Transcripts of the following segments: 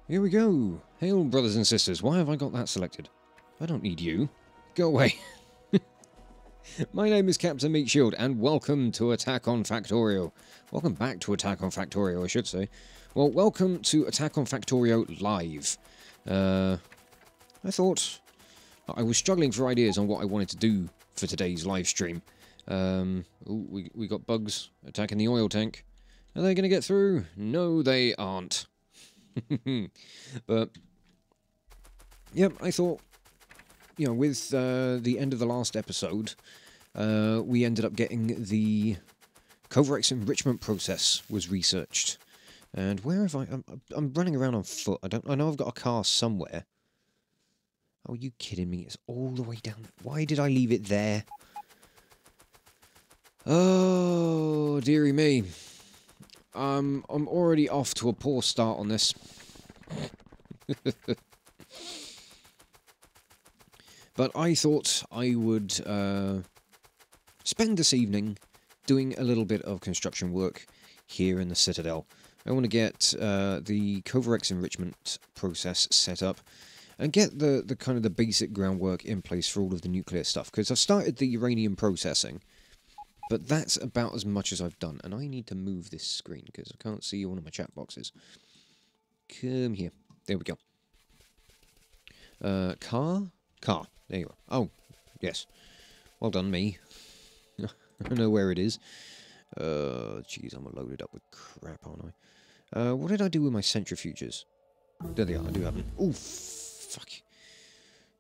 Here we go. Hail, brothers and sisters. Why have I got that selected? I don't need you. Go away. My name is Captain Meatshield, and welcome to Attack on Factorio. Welcome back to Attack on Factorio, I should say. Well, welcome to Attack on Factorio Live. I thought... I was struggling for ideas on what I wanted to do for today's live stream. Ooh, we got bugs attacking the oil tank. Are they going to get through? No, they aren't. But, yep, I thought, you know, with the end of the last episode, we ended up getting the Kovarex enrichment process was researched. And where have I... I'm running around on foot. I know I've got a car somewhere. Oh, are you kidding me? It's all the way down. Why did I leave it there? Oh, dearie me. I'm already off to a poor start on this. But I thought I would spend this evening doing a little bit of construction work here in the Citadel. I want to get the Kovarex enrichment process set up and get the kind of the basic groundwork in place for all of the nuclear stuff, because I've started the uranium processing, but that's about as much as I've done, and I need to move this screen because I can't see one of my chat boxes. Come here. There we go. Car? Car. There you are. Oh, yes. Well done, me. I know where it is. Jeez, I'm loaded up with crap, aren't I? What did I do with my centrifuges? There they are, I do have them. Ooh, fuck.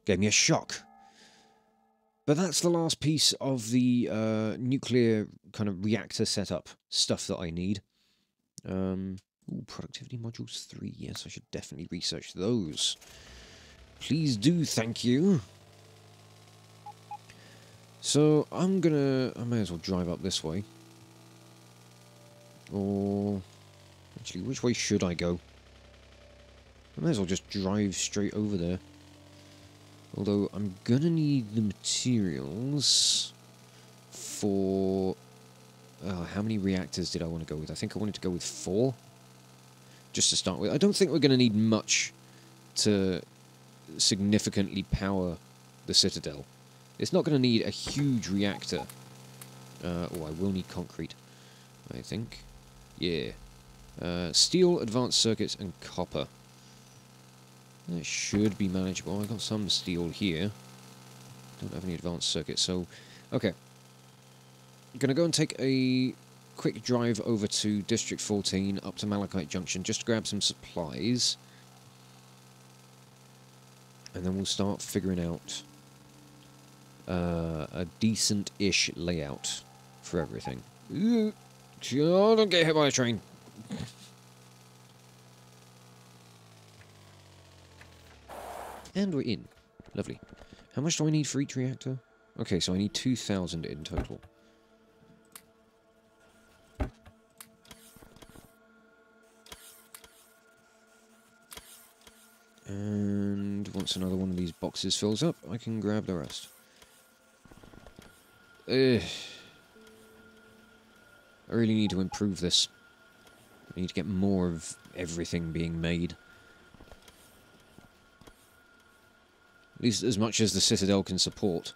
Gave me a shock. But that's the last piece of the nuclear kind of reactor setup stuff that I need. Ooh, productivity modules 3. Yes, I should definitely research those. Please do, thank you. So, I may as well drive up this way. Or... Actually, which way should I go? I may as well just drive straight over there. Although, I'm gonna need the materials for... how many reactors did I want to go with? I think I wanted to go with 4. Just to start with. I don't think we're gonna need much to significantly power the Citadel. It's not gonna need a huge reactor. Oh, I will need concrete, I think. Yeah. Steel, advanced circuits, and copper. That should be manageable. I've got some steel here. Don't have any advanced circuits, so... Okay. I'm going to go and take a quick drive over to District 14, up to Malachite Junction, just to grab some supplies. And then we'll start figuring out a decent-ish layout for everything. Ooh, don't get hit by a train. And we're in. Lovely. How much do I need for each reactor? Okay, so I need 2,000 in total. And once another one of these boxes fills up, I can grab the rest. I really need to improve this. I need to get more of everything being made. At least as much as the Citadel can support.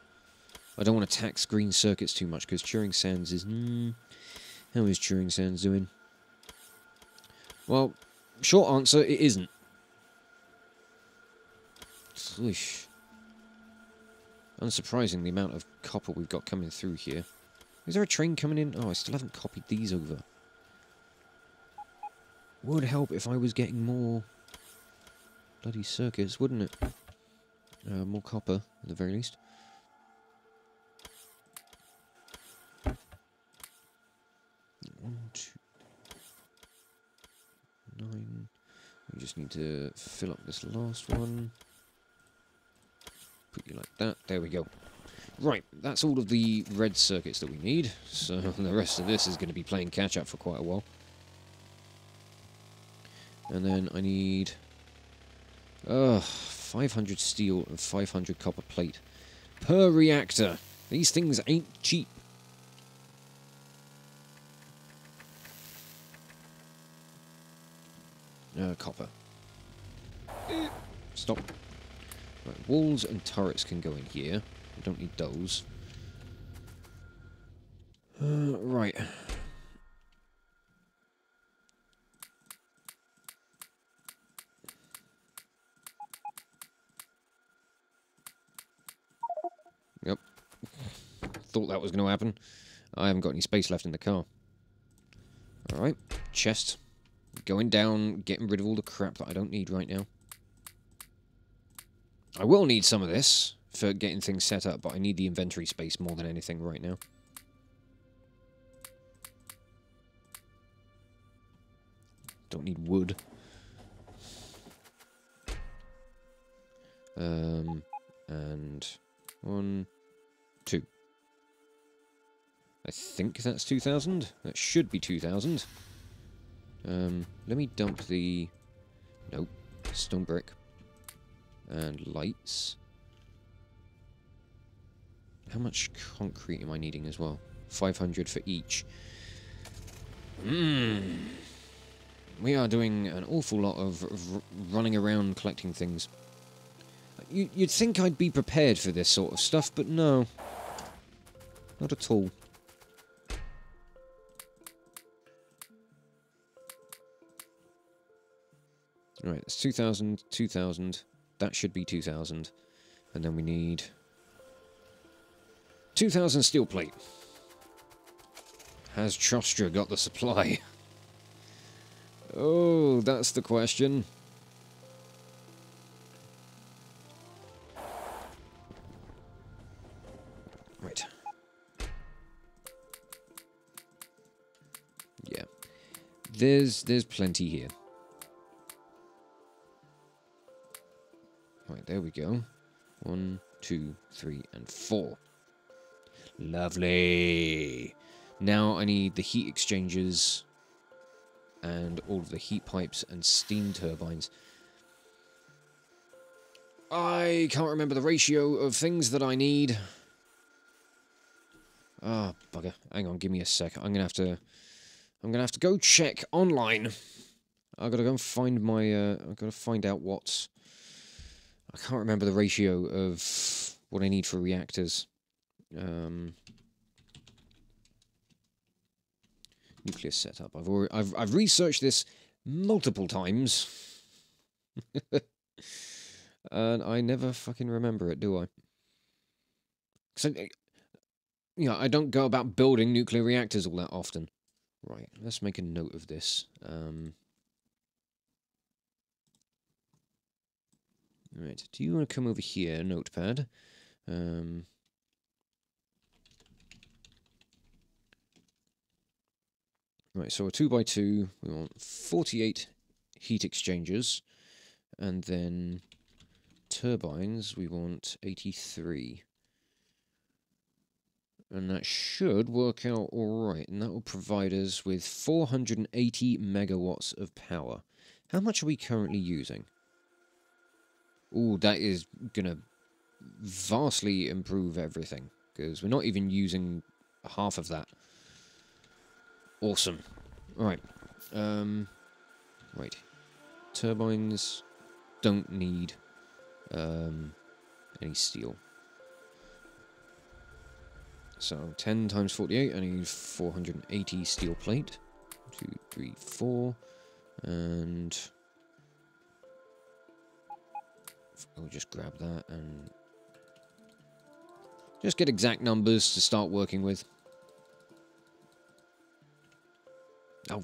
I don't want to tax green circuits too much, because Turing Sands is... how is Turing Sands doing? Well, short answer, it isn't. Oof. Unsurprising, the amount of copper we've got coming through here. Is there a train coming in? Oh, I still haven't copied these over. Would help if I was getting more bloody circuits, wouldn't it? More copper, at the very least. One, 2, 9. We just need to fill up this last one. Put you like that. There we go. Right, that's all of the red circuits that we need. So the rest of this is going to be playing catch-up for quite a while. And then I need... 500 steel and 500 copper plate per reactor. These things ain't cheap. Copper. Stop. Right, walls and turrets can go in here. I don't need those. Right. Yep. Thought that was going to happen. I haven't got any space left in the car. Alright. Chest. Going down, getting rid of all the crap that I don't need right now. I will need some of this for getting things set up, but I need the inventory space more than anything right now. Don't need wood. And 1, 2. I think that's 2,000. That should be 2,000. Let me dump the... Nope. Stone brick. And lights. How much concrete am I needing as well? 500 for each. We are doing an awful lot of running around collecting things. You'd think I'd be prepared for this sort of stuff, but no. Not at all. Right, it's 2,000, 2,000. That should be 2,000. And then we need 2,000 steel plate. Has Chostra got the supply? Oh, that's the question. Right. Yeah. There's plenty here. Right, there we go. 1, 2, 3, and 4. Lovely. Now I need the heat exchangers and all of the heat pipes and steam turbines. I can't remember the ratio of things that I need. Ah, oh, bugger. Hang on, give me a sec. I'm gonna have to go check online. I've got to go and find my I've got to find out what... I can't remember the ratio of what I need for reactors. Nuclear setup. I've researched this multiple times, and I never fucking remember it, do I? So, you know, I don't go about building nuclear reactors all that often. Right. Let's make a note of this. Right. Do you want to come over here, notepad? Right, so a 2x2, we want 48 heat exchangers, and then turbines, we want 83. And that should work out alright, and that will provide us with 480 megawatts of power. How much are we currently using? Ooh, that is gonna vastly improve everything, because we're not even using half of that. Awesome. Alright. Right. Turbines don't need any steel. So 10 times 48, I need 480 steel plate. 2, 3, 4. And I'll just grab that and just get exact numbers to start working with. Oh,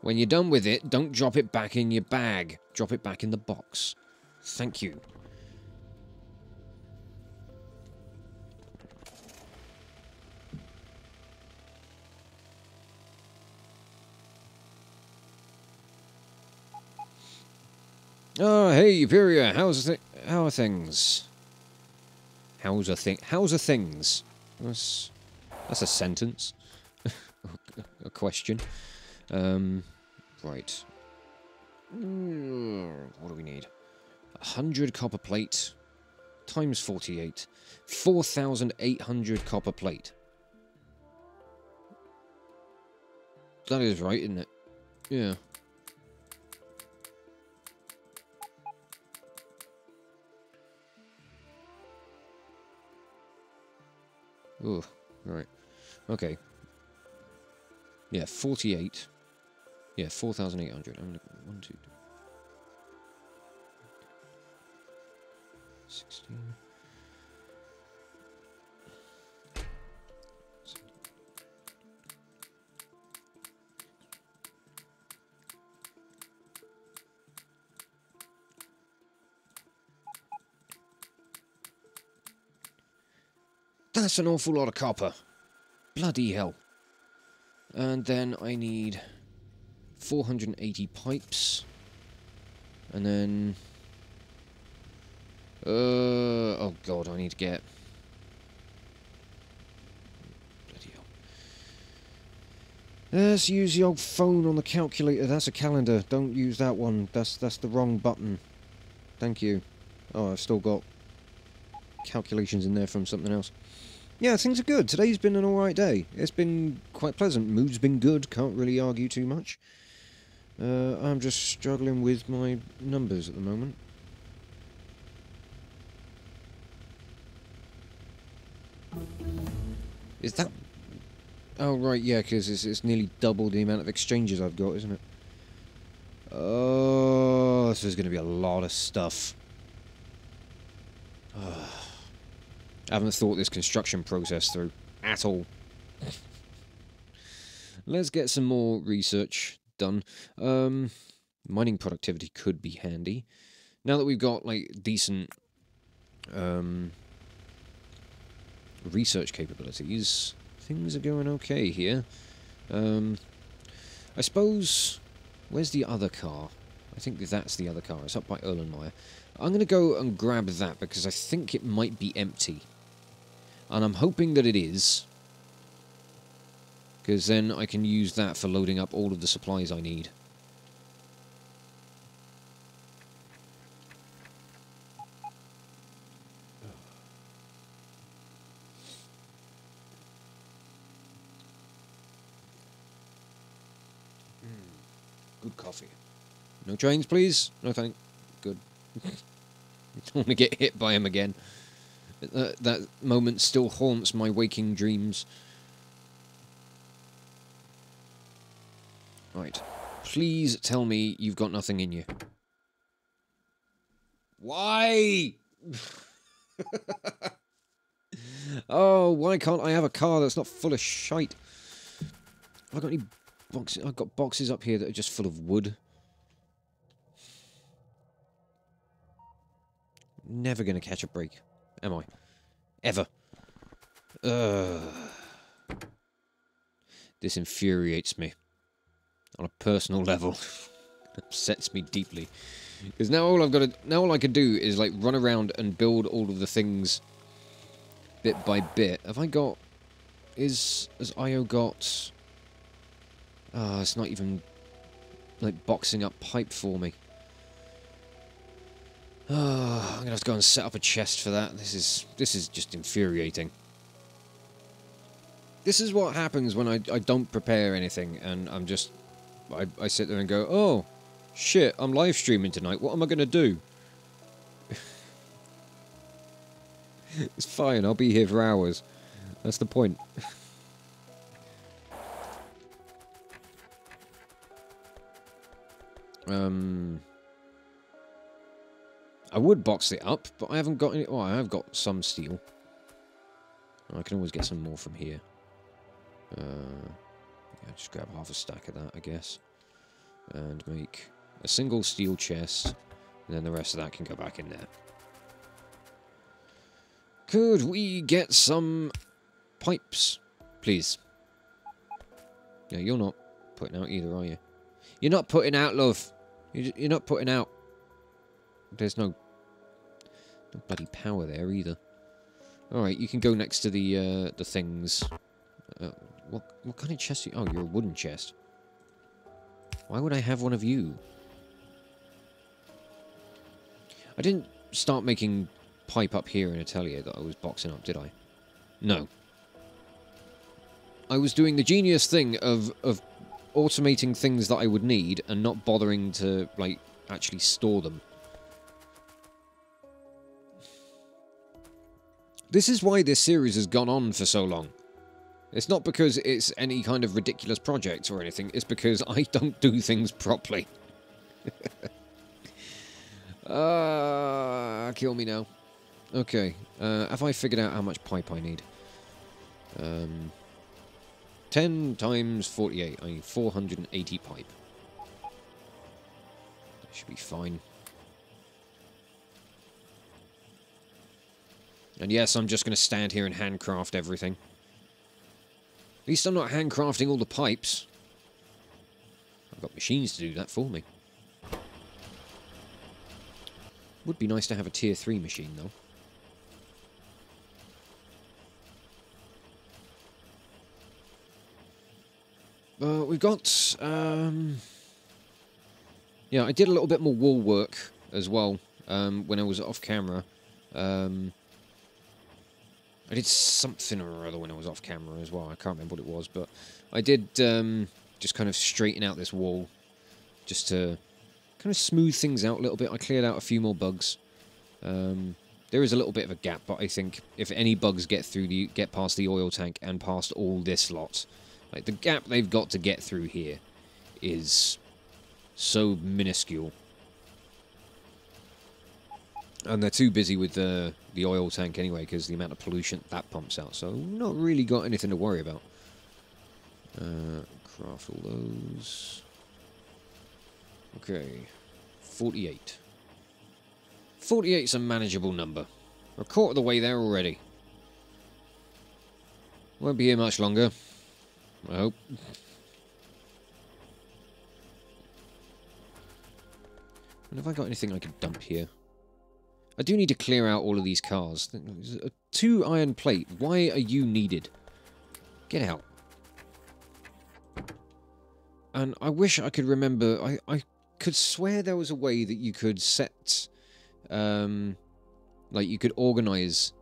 when you're done with it, don't drop it back in your bag. Drop it back in the box. Thank you. Oh, hey, Uperior, how are things? How's a things? That's a sentence. A question. Right. What do we need? 100 copper plate times 48. 4,800 copper plate. That is right, isn't it? Yeah. Oh, right. Okay. Yeah, 48. Yeah, 4,800. I'm gonna 1, 2, 16. That's an awful lot of copper. Bloody hell. And then I need 480 pipes. And then... oh god, I need to get... Bloody hell. Let's use the old phone on the calculator. That's a calendar. Don't use that one. That's the wrong button. Thank you. Oh, I've still got calculations in there from something else. Yeah, things are good. Today's been an alright day. It's been quite pleasant. Mood's been good. Can't really argue too much. I'm just struggling with my numbers at the moment. Is that... Oh, right, yeah, because it's nearly double the amount of exchanges I've got, isn't it? Oh, this is going to be a lot of stuff. I haven't thought this construction process through at all. Let's get some more research done. Mining productivity could be handy. Now that we've got, like, decent research capabilities, things are going okay here. I suppose... Where's the other car? I think that's the other car. It's up by Erlenmeyer. I'm going to go and grab that because I think it might be empty. And I'm hoping that it is. Because then I can use that for loading up all of the supplies I need. Good coffee. No trains, please? No thank. Good. Don't want to get hit by him again. That moment still haunts my waking dreams. Right. Please tell me you've got nothing in you. Why? Oh, why can't I have a car that's not full of shite? Have I got any boxes? I've got boxes up here that are just full of wood. Never going to catch a break, am I? Ever. This infuriates me. On a personal level. Upsets me deeply. Because now all I can do is like run around and build all of the things bit by bit. Have I got... Has IO got... it's not even like boxing up pipe for me. I'm gonna have to go and set up a chest for that. This is just infuriating. This is what happens when I don't prepare anything and I'm just... I sit there and go, oh, shit, I'm live streaming tonight. What am I gonna do? It's fine, I'll be here for hours. That's the point. I would box it up, but I haven't got any... Oh, I have got some steel. I can always get some more from here. Yeah, just grab half a stack of that, I guess. And make a single steel chest. And then the rest of that can go back in there. Could we get some pipes, please? Yeah, you're not putting out either, are you? You're not putting out, love. You're not putting out. There's no bloody power there either. Alright, you can go next to the things. What kind of chest are you... Oh, you're a wooden chest. Why would I have one of you? I didn't start making pipe up here in Atelier that I was boxing up, did I? No. I was doing the genius thing of automating things that I would need and not bothering to, like, actually store them. This is why this series has gone on for so long. It's not because it's any kind of ridiculous project or anything, it's because I don't do things properly. Kill me now. Okay, have I figured out how much pipe I need? 10 times 48, I need 480 pipe. That should be fine. And yes, I'm just going to stand here and handcraft everything. At least I'm not handcrafting all the pipes. I've got machines to do that for me. Would be nice to have a tier 3 machine, though. We've got... yeah, I did a little bit more wall work as well when I was off camera. I did something or other when I was off camera as well. I can't remember what it was, but I did just kind of straighten out this wall just to kind of smooth things out a little bit. I cleared out a few more bugs. There is a little bit of a gap, but I think if any bugs get past the oil tank and past all this lot, like the gap they've got to get through here is so minuscule. And they're too busy with the oil tank anyway, because the amount of pollution that pumps out. So not really got anything to worry about. Craft all those. Okay. 48. 48's a manageable number. We're a quarter of the way there already. Won't be here much longer, I hope. And have I got anything I can dump here? I do need to clear out all of these cars. 2 iron plate. Why are you needed? Get out. And I wish I could remember... I could swear there was a way that you could set... like, you could organise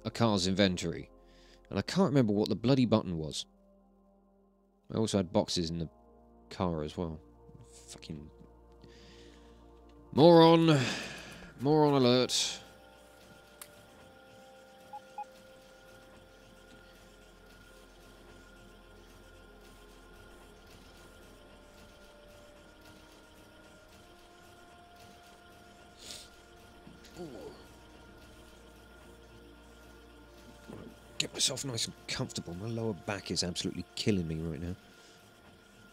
a car's inventory. And I can't remember what the bloody button was. I also had boxes in the car as well. Fucking... Moron! Moron alert. Get myself nice and comfortable. My lower back is absolutely killing me right now.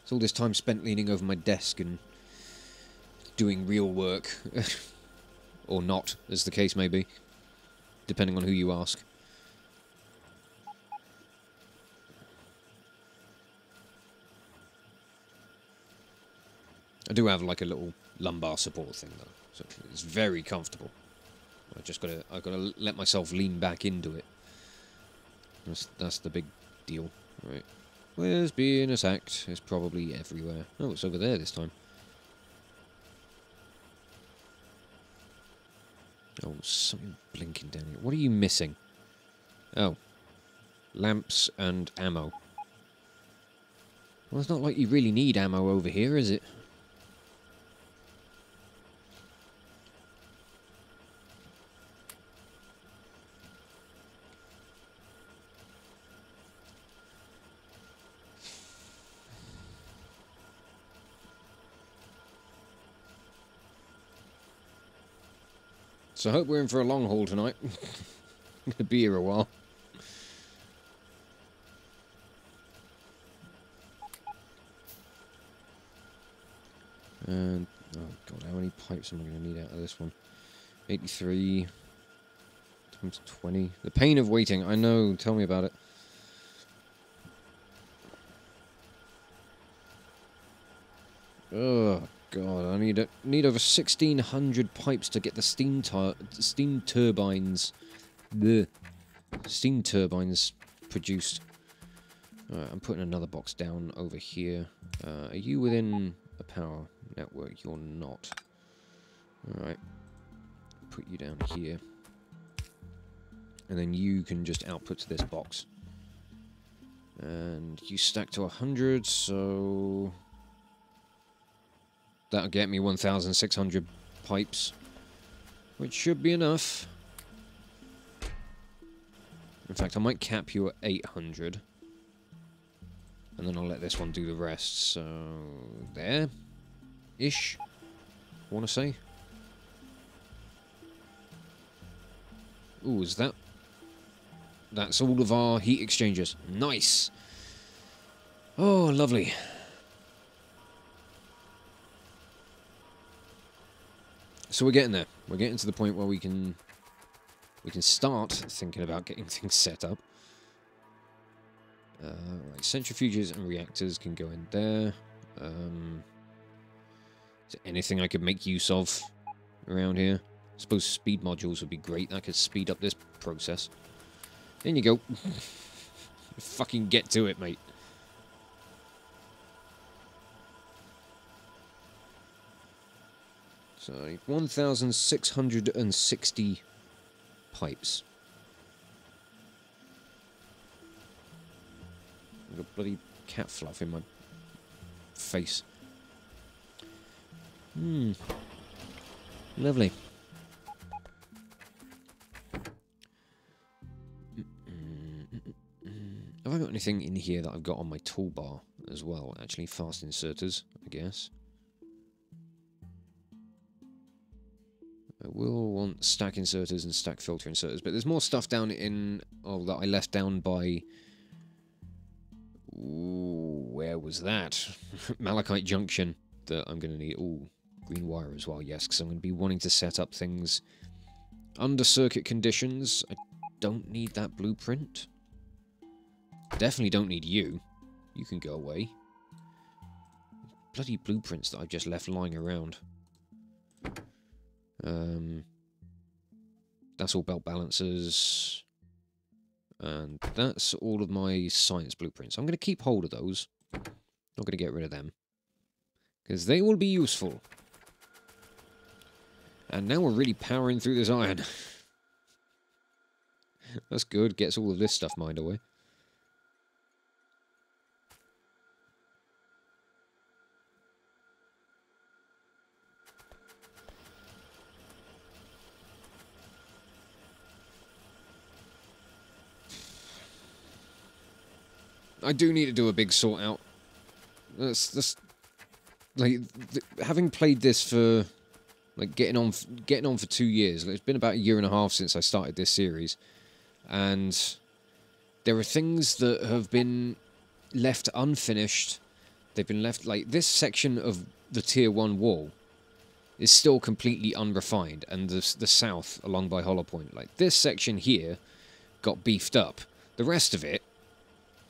It's all this time spent leaning over my desk and doing real work. Or not, as the case may be. Depending on who you ask. I do have like a little lumbar support thing though. So it's very comfortable. I've gotta let myself lean back into it. That's the big deal. Right. Where's being attacked? It's probably everywhere. Oh, it's over there this time. Oh, something blinking down here. What are you missing? Oh. Lamps and ammo. Well, it's not like you really need ammo over here, is it? So I hope we're in for a long haul tonight. I'm going to be here a while. And, oh god, how many pipes am I going to need out of this one? 83 times 20. The pain of waiting, I know, tell me about it. Oh god, I need over 1,600 pipes to get the steam turbines. The steam turbines produced. Alright, I'm putting another box down over here. Are you within a power network? You're not. Alright. Put you down here. And then you can just output to this box. And you stack to 100, so that'll get me 1,600 pipes, which should be enough. In fact, I might cap you at 800. And then I'll let this one do the rest. So, there-ish, I want to say. Ooh, is that... That's all of our heat exchangers. Nice! Oh, lovely. So we're getting there. We're getting to the point where we can start thinking about getting things set up. Right, centrifuges and reactors can go in there. Is there anything I could make use of around here? I suppose speed modules would be great. That could speed up this process. In you go. Fucking get to it, mate. So, 1,660 pipes. I've got bloody cat fluff in my face. Lovely. Have I got anything in here that I've got on my toolbar as well? Actually, fast inserters, I guess. I will want stack inserters and stack filter inserters, but there's more stuff down in... Oh, that I left down by... Ooh, where was that? Malachite Junction that I'm going to need. Ooh, green wire as well, yes, because I'm going to be wanting to set up things under circuit conditions. I don't need that blueprint. Definitely don't need you. You can go away. Bloody blueprints that I've just left lying around. That's all belt balancers. And that's all of my science blueprints. I'm going to keep hold of those. Not going to get rid of them. Because they will be useful. And now we're really powering through this iron. That's good. Gets all of this stuff mined away. I do need to do a big sort out. That's like having played this for like getting on for 2 years. It's been about 1.5 years since I started this series, and there are things that have been left unfinished. They've been left like this section of the Tier 1 wall is still completely unrefined, and the south along by Hollow Point, like this section here, got beefed up. The rest of it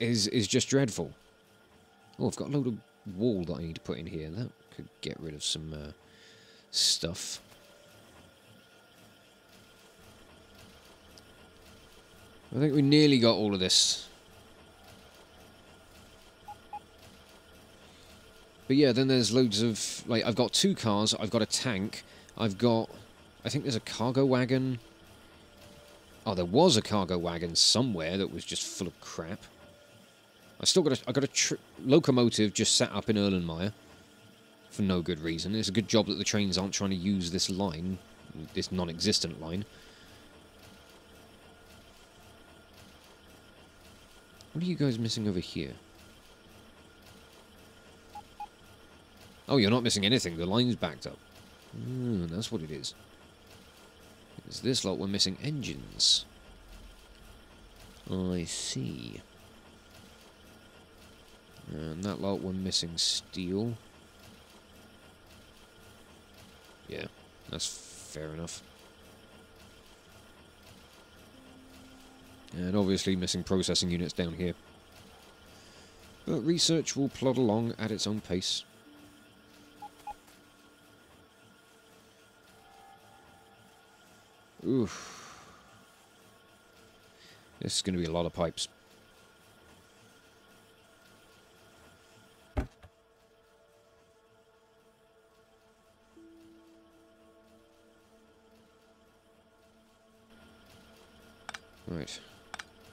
is just dreadful. Oh, I've got a load of wall that I need to put in here. That could get rid of some stuff. I think we nearly got all of this. But yeah, then there's loads of... Like, I've got 2 cars, I've got a tank, I've got... I think there's a cargo wagon. Oh, there was a cargo wagon somewhere that was just full of crap. I got a locomotive just sat up in Erlenmeyer for no good reason. It's a good job that the trains aren't trying to use this line, this non-existent line. What are you guys missing over here? Oh, you're not missing anything. The line's backed up. That's what it is. It's this lot we're missing engines. I see. And that lot we're missing steel. Yeah, that's fair enough. And obviously missing processing units down here. But research will plod along at its own pace. Oof. This is going to be a lot of pipes. Right.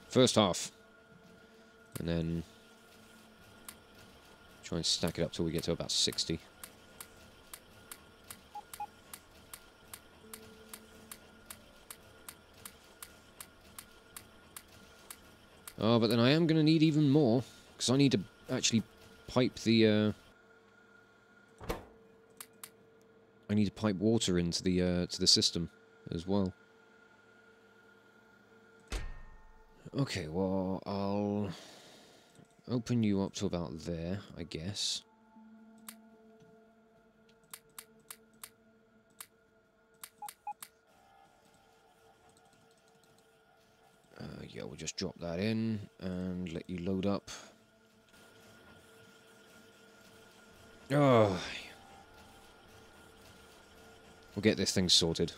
First half. And then try and stack it up till we get to about 60. Oh, but then I am going to need even more, because I need to actually pipe the, I need to pipe water into the system as well. Okay, well, I'll open you up to about there, I guess. Yeah, we'll just drop that in and let you load up. Oh, we'll get this thing sorted.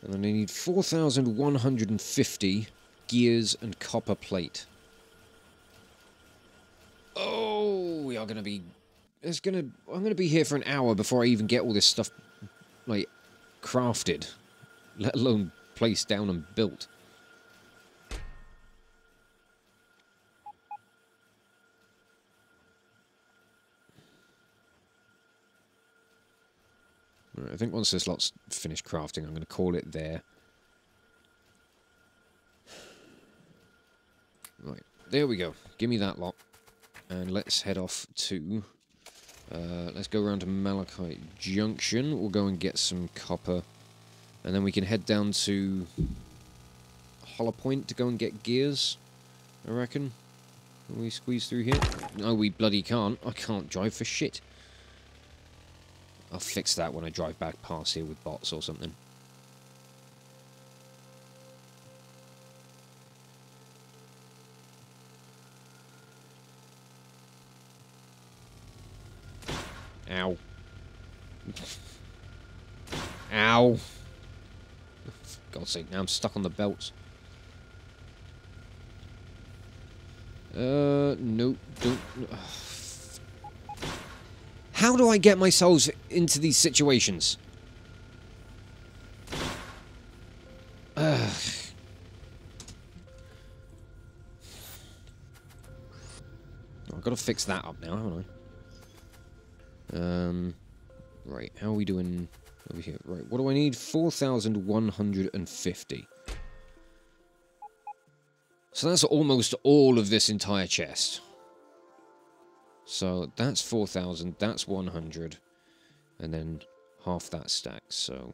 And then I need 4,150 gears and copper plate. Oh, we are going to be... I'm going to be here for an hour before I even get all this stuff, like, crafted. Let alone placed down and built. Right, I think once this lot's finished crafting, I'm going to call it there. Right, there we go. Give me that lot. And let's head off to... let's go around to Malachite Junction. We'll go and get some copper. And then we can head down to Hollow Point to go and get gears, I reckon. Can we squeeze through here? No, we bloody can't. I can't drive for shit. I'll fix that when I drive back past here with bots or something. Ow. Ow. For God's sake, now I'm stuck on the belts. Nope, don't... How do I get myself into these situations? Ugh. I've got to fix that up now, haven't I? Right, how are we doing over here? Right, what do I need? 4,150. So that's almost all of this entire chest. So that's 4,000, that's 100, and then half that stack, so...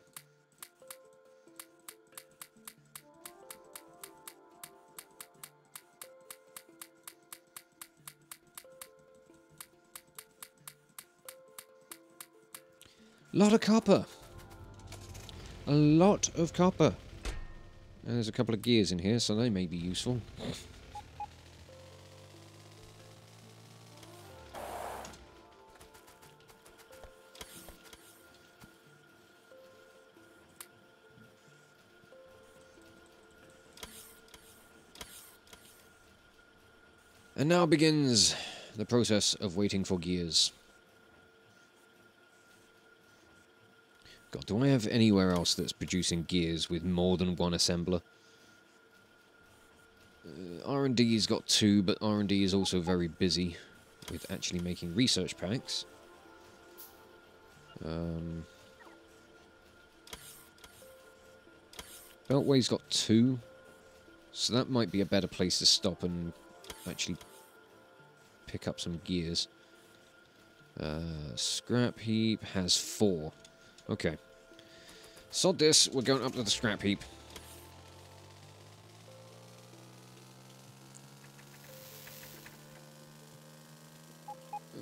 Lot of copper! A lot of copper! And there's a couple of gears in here, so they may be useful. And now begins the process of waiting for gears. God, do I have anywhere else that's producing gears with more than one assembler? R&D's got 2, but R&D is also very busy with actually making research packs. Beltway's got 2, so that might be a better place to stop and actually pick up some gears. Scrap heap has 4. Okay. Sod this, we're going up to the scrap heap.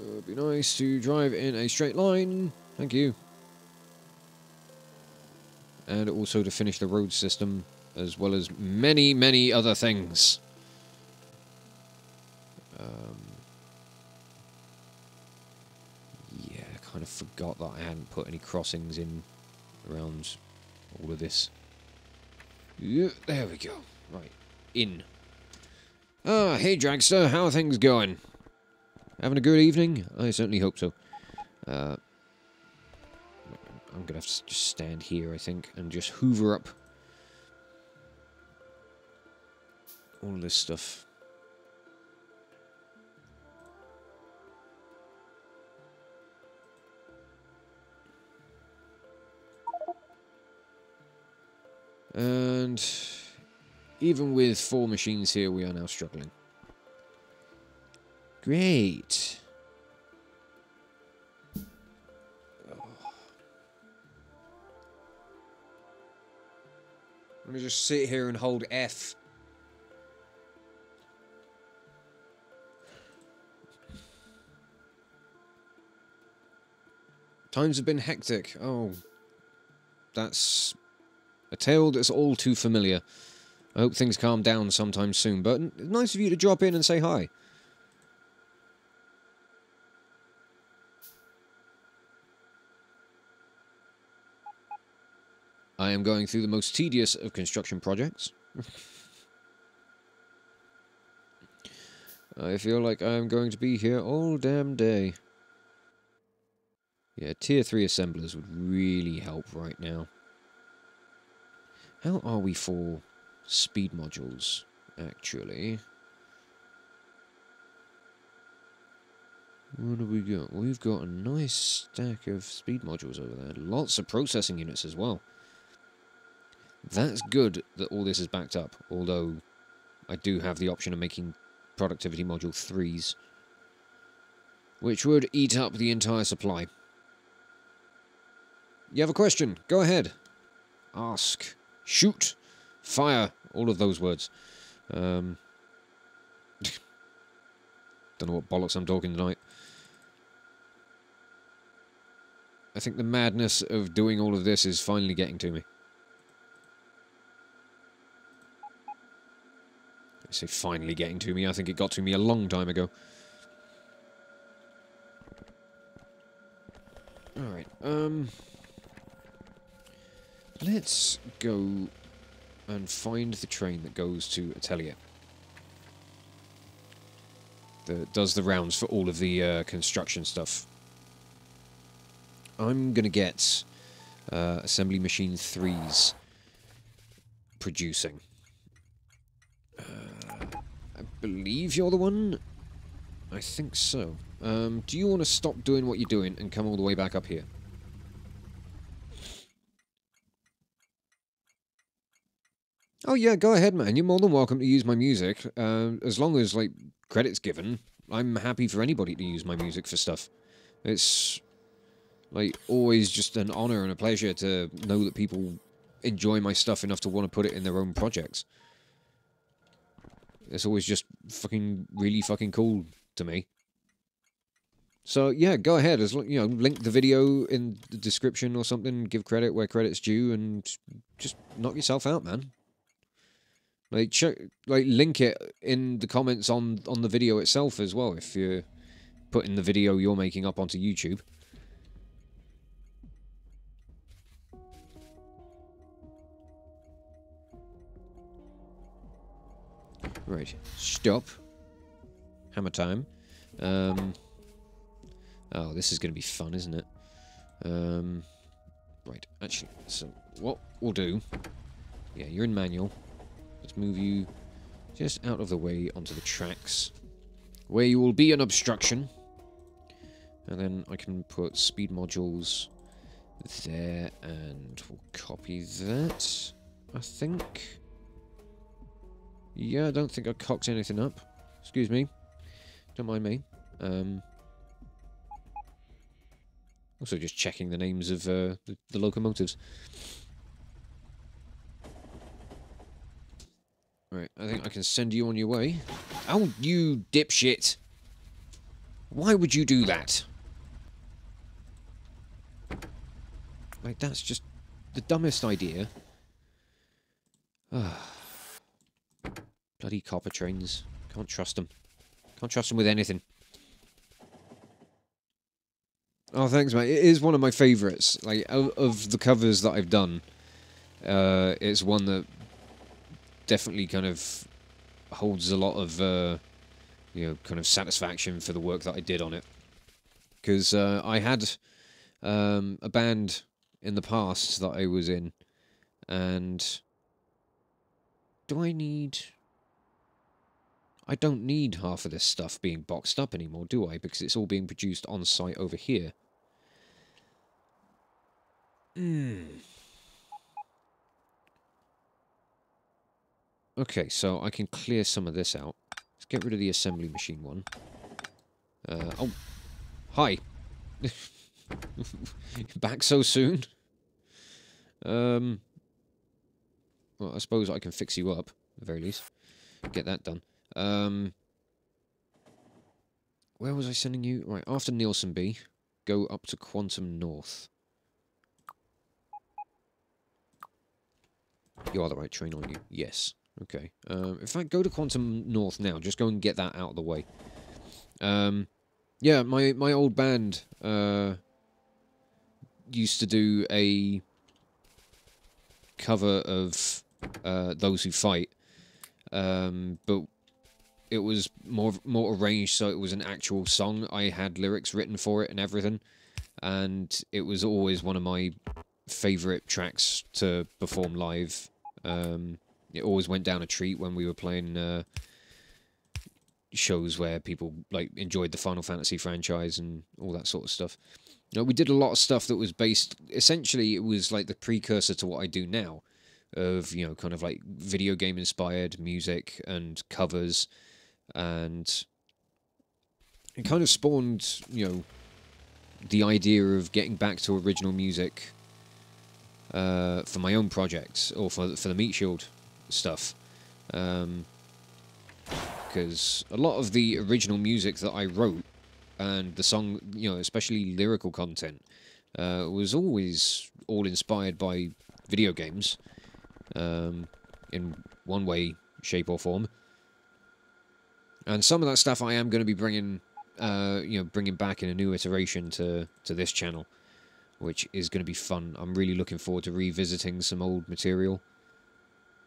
It'd be nice to drive in a straight line. Thank you. And also to finish the road system, as well as many, many other things. forgot that I hadn't put any crossings in around all of this. Yeah, there we go. Right, in. Ah, hey Dragster, how are things going? Having a good evening? I certainly hope so. I'm gonna have to just stand here, I think, and just hoover up all this stuff. And even with 4 machines here, we are now struggling. Great. Let me just sit here and hold F. Times have been hectic. Oh, that's a tale that's all too familiar. I hope things calm down sometime soon, but nice of you to drop in and say hi. I am going through the most tedious of construction projects. I feel like I am going to be here all damn day. Yeah, tier 3 assemblers would really help right now. How are we for speed modules, actually? What do we got? We've got a nice stack of speed modules over there. Lots of processing units as well. That's good that all this is backed up, although I do have the option of making productivity module 3s, which would eat up the entire supply. You have a question? Go ahead. Ask. Shoot. Fire. All of those words. Don't know what bollocks I'm talking tonight. I think the madness of doing all of this is finally getting to me. I say finally getting to me. I think it got to me a long time ago. Alright, let's go and find the train that goes to Atelier. That does the rounds for all of the construction stuff. I'm gonna get assembly machine 3s producing. I believe you're the one? I think so. Do you want to stop doing what you're doing and come all the way back up here? Oh yeah, go ahead, man. You're more than welcome to use my music. As long as, like, credit's given, I'm happy for anybody to use my music for stuff. It's, like, always just an honor and a pleasure to know that people enjoy my stuff enough to want to put it in their own projects. It's always just really fucking cool to me. So yeah, go ahead. As you know, link the video in the description or something. Give credit where credit's due, and just knock yourself out, man. Like link it in the comments on the video itself as well. If you're putting the video you're making up onto YouTube. Right, stop. Hammer time. Oh, this is going to be fun, isn't it? Right, actually, so what we'll do... Yeah, you're in manual. Let's move you just out of the way onto the tracks, where you will be an obstruction. And then I can put speed modules there, and we'll copy that, I think. Yeah, I don't think I cocked anything up. Excuse me. Don't mind me. Also just checking the names of the locomotives. Right, I think I can send you on your way. Oh, you dipshit! Why would you do that? Like, that's just the dumbest idea. Bloody copper trains. Can't trust them. Can't trust them with anything. Oh, thanks, mate. It is one of my favourites. Like, of the covers that I've done, it's one that definitely kind of holds a lot of, you know, kind of satisfaction for the work that I did on it. Because I had a band in the past that I was in, and do I need... I don't need half of this stuff being boxed up anymore, do I? Because it's all being produced on site over here. Okay, so I can clear some of this out. Let's get rid of the assembly machine one. Oh, hi. Back so soon? Well, I suppose I can fix you up, at the very least. Get that done. Where was I sending you? Right, after Nielsen B, go up to Quantum North. You are the right train, aren't you? Yes. Okay. In fact, go to Quantum North now. Just go and get that out of the way. Yeah, my old band used to do a cover of Those Who Fight, but it was more arranged, so it was an actual song. I had lyrics written for it and everything, and it was always one of my favourite tracks to perform live. It always went down a treat when we were playing shows where people like enjoyed the Final Fantasy franchise and all that sort of stuff. You know, we did a lot of stuff that was based... Essentially, it was like the precursor to what I do now, of, you know, kind of like video game inspired music and covers, and it kind of spawned, you know, the idea of getting back to original music for my own projects, or for the Meat Shield stuff. Because a lot of the original music that I wrote, and the song, you know, especially lyrical content, was always all inspired by video games, in one way, shape or form. And some of that stuff I am going to be bringing, you know, bringing back in a new iteration to this channel, which is going to be fun. I'm really looking forward to revisiting some old material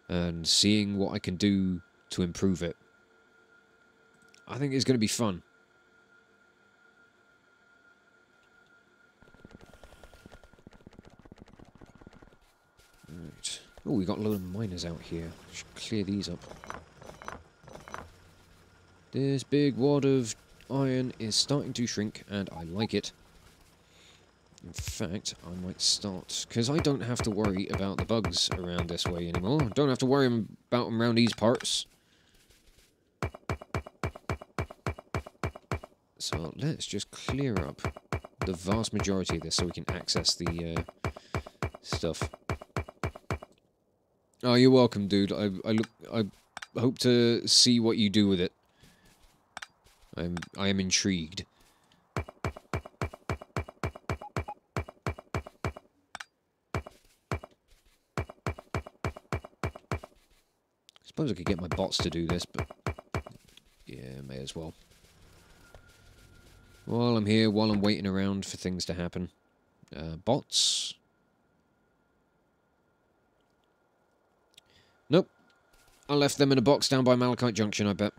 and seeing what I can do to improve it. I think it's going to be fun. Right. Oh, we got a load of miners out here. Should clear these up. This big wad of iron is starting to shrink, and I like it. In fact, I might start... Because I don't have to worry about the bugs around this way anymore. Don't have to worry about them around these parts. So let's just clear up the vast majority of this so we can access the stuff. Oh, you're welcome, dude. I hope to see what you do with it. I am intrigued. Suppose I could get my bots to do this, but yeah, may as well. While I'm here, while I'm waiting around for things to happen. Bots. Nope. I left them in a box down by Malachite Junction, I bet.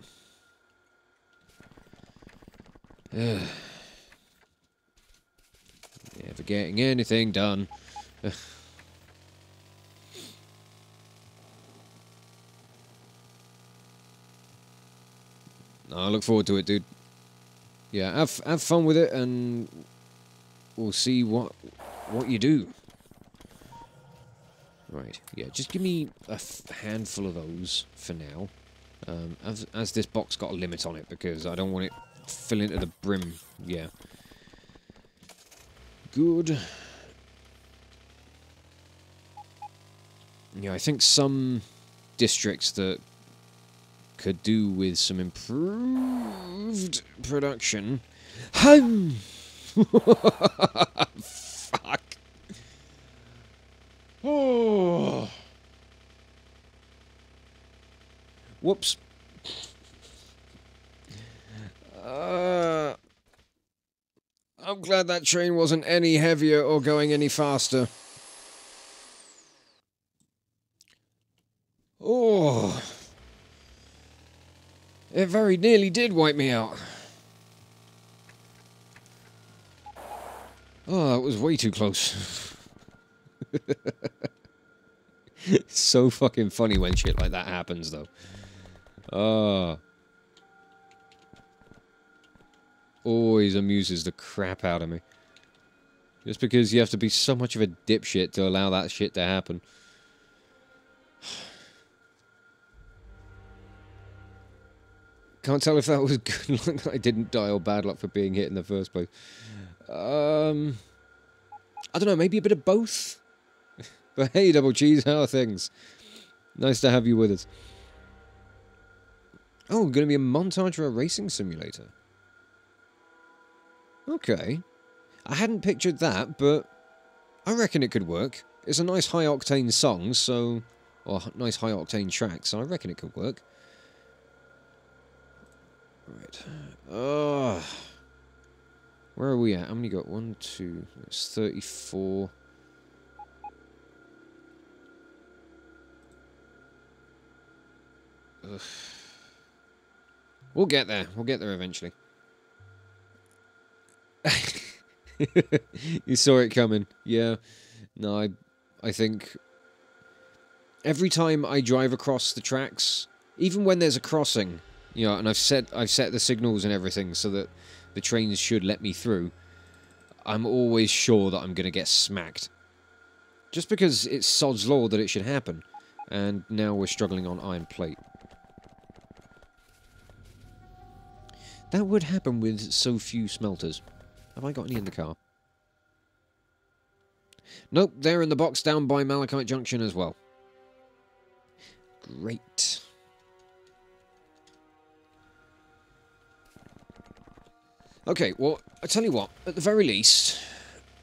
Never getting anything done. I look forward to it, dude. Yeah, have fun with it, and we'll see what you do. Right, yeah, just give me a handful of those for now. As this box got a limit on it, because I don't want it filling to the brim. Yeah. Good. Yeah, I think some districts that could do with some improved production. Home. Fuck. Oh. Whoops. Oh I'm glad that train wasn't any heavier or going any faster. Oh. It very nearly did wipe me out. Oh, that was way too close. It's so fucking funny when shit like that happens, though. Always amuses the crap out of me. Just because you have to be so much of a dipshit to allow that shit to happen. Can't tell if that was good luck that I didn't die or bad luck for being hit in the first place. I don't know, maybe a bit of both? But hey, Double Cheese, how are things? Nice to have you with us. Oh, going to be a montage or a racing simulator. Okay. I hadn't pictured that, but I reckon it could work. It's a nice high-octane song, so... Or nice high-octane track, so I reckon it could work. Right. Where are we at? How many got? 1, 2... It's 34... Ugh. We'll get there. We'll get there eventually. You saw it coming. Yeah. No, I think... Every time I drive across the tracks, even when there's a crossing, you know, and I've set the signals and everything so that the trains should let me through, I'm always sure that I'm going to get smacked. Just because it's sod's law that it should happen. And now we're struggling on iron plate. That would happen with so few smelters. Have I got any in the car? Nope, they're in the box down by Malachite Junction as well. Great. Okay, well, I tell you what, at the very least,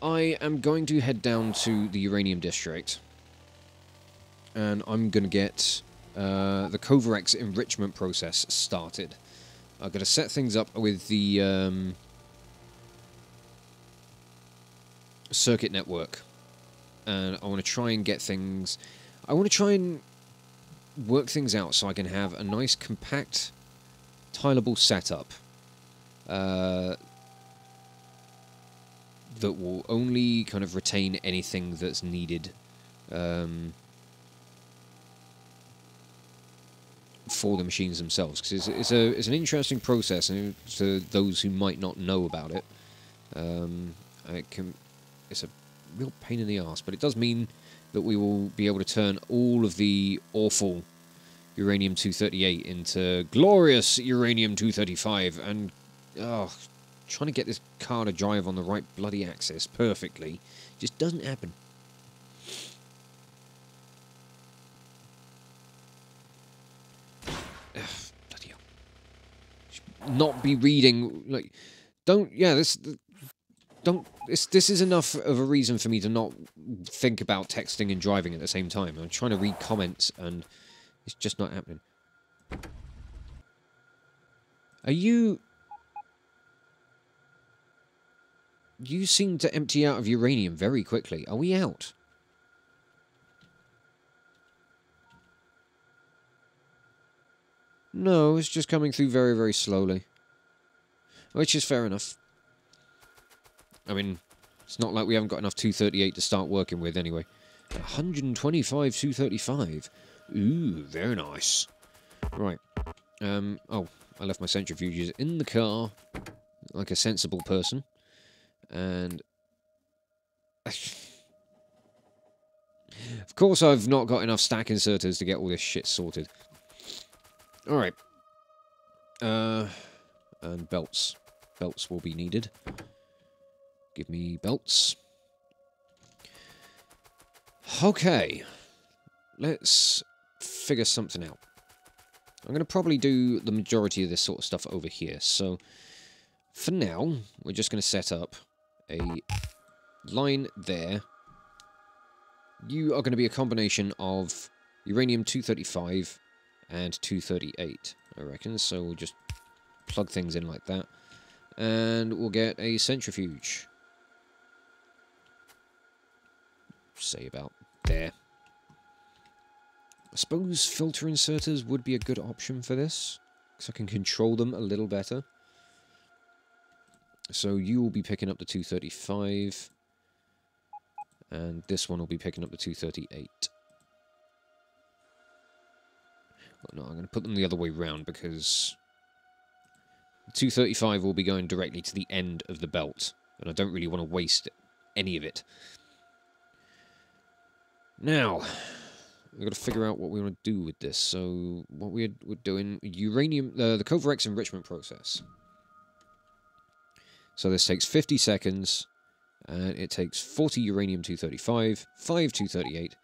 I am going to head down to the Uranium District. And I'm going to get the Kovarex enrichment process started. I'm going to set things up with the circuit network. And I want to try and get things... I want to try and work things out so I can have a nice, compact, tileable setup. That will only kind of retain anything that's needed for the machines themselves, because it's an interesting process, and to those who might not know about it, it's a real pain in the arse, but it does mean that we will be able to turn all of the awful uranium-238 into glorious uranium-235, and trying to get this car to drive on the right bloody axis perfectly just doesn't happen. Bloody hell. Not be reading, like, don't, yeah, this is enough of a reason for me to not think about texting and driving at the same time. I'm trying to read comments and it's just not happening. Are you... You seem to empty out of uranium very quickly. Are we out? No, it's just coming through very, very slowly. Which is fair enough. I mean, it's not like we haven't got enough 238 to start working with anyway. 125 235. Ooh, very nice. Right. Oh, I left my centrifuges in the car like a sensible person. And... of course I've not got enough stack inserters to get all this shit sorted. Alright. And belts. Belts will be needed. Give me belts. Okay. Let's figure something out. I'm going to probably do the majority of this sort of stuff over here. So, for now, we're just going to set up a line there. You are going to be a combination of uranium-235 and 238, I reckon. So we'll just plug things in like that. And we'll get a centrifuge. say about there. I suppose filter inserters would be a good option for this, because I can control them a little better. So you will be picking up the 235, and this one will be picking up the 238. Well, no, I'm going to put them the other way round, because the 235 will be going directly to the end of the belt, and I don't really want to waste any of it. Now, we've got to figure out what we want to do with this. So, what we're doing, uranium, the Kovarex enrichment process. So this takes 50 seconds, and it takes 40 uranium-235, 5 238,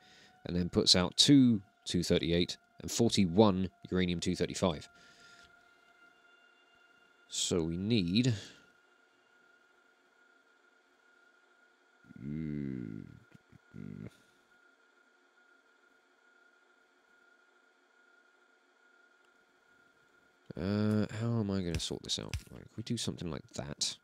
and then puts out 2 238, and 41 uranium-235. So we need... how am I going to sort this out? Right, if we do something like that...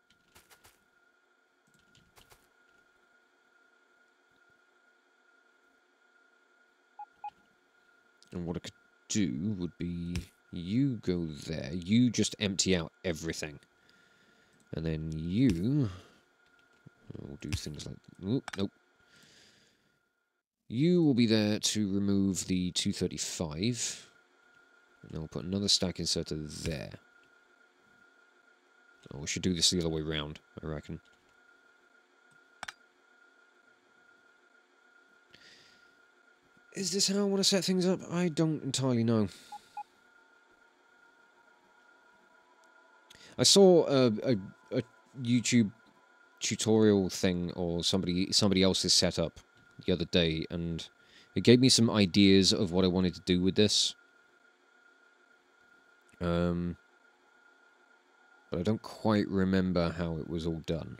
And what I could do would be, you go there, you just empty out everything. And then you... We'll do things like... Oop, nope. You will be there to remove the 235. And I'll put another stack inserter there. Oh, we should do this the other way round, I reckon. Is this how I want to set things up? I don't entirely know. I saw a YouTube tutorial thing, or somebody else's setup the other day, and it gave me some ideas of what I wanted to do with this. But I don't quite remember how it was all done,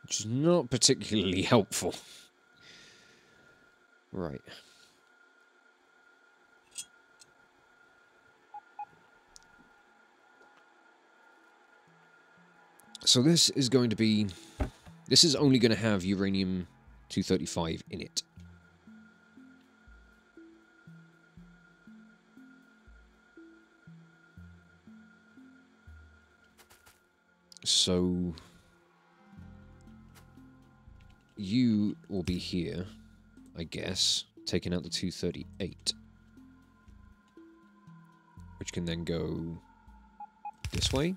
which is not particularly helpful. Right. So this is going to be... This is only going to have uranium-235 in it. So... You will be here, I guess, taking out the 238. Which can then go this way.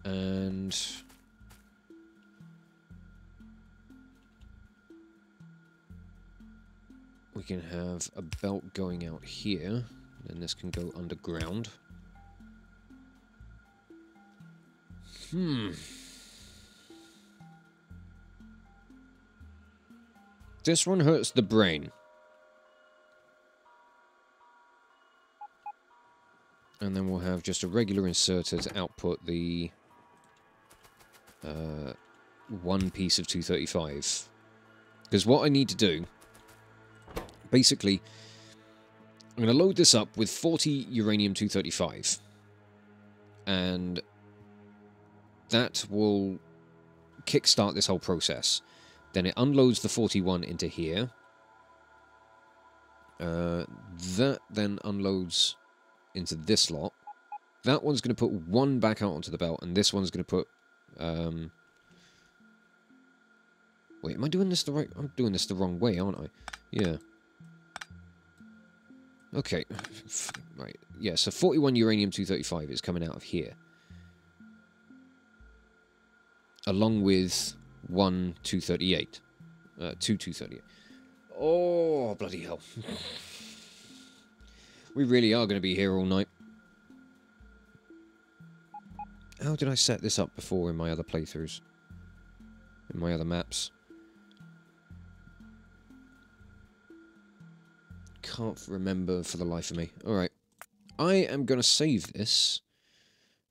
And we can have a belt going out here, and this can go underground. This one hurts the brain. And then we'll have just a regular inserter to output the one piece of 235. Because what I need to do, basically, I'm going to load this up with 40 uranium-235. And that will kickstart this whole process. Then it unloads the 41 into here. That then unloads into this lot. That one's going to put one back out onto the belt, and this one's going to put... Wait, am I doing this the right... I'm doing this the wrong way, aren't I? Yeah. Okay. Right. Yeah, so 41 uranium-235 is coming out of here. Along with 1 238. 2 238. Oh, bloody hell. We really are going to be here all night. How did I set this up before in my other playthroughs? In my other maps? Can't remember for the life of me. Alright. I am going to save this.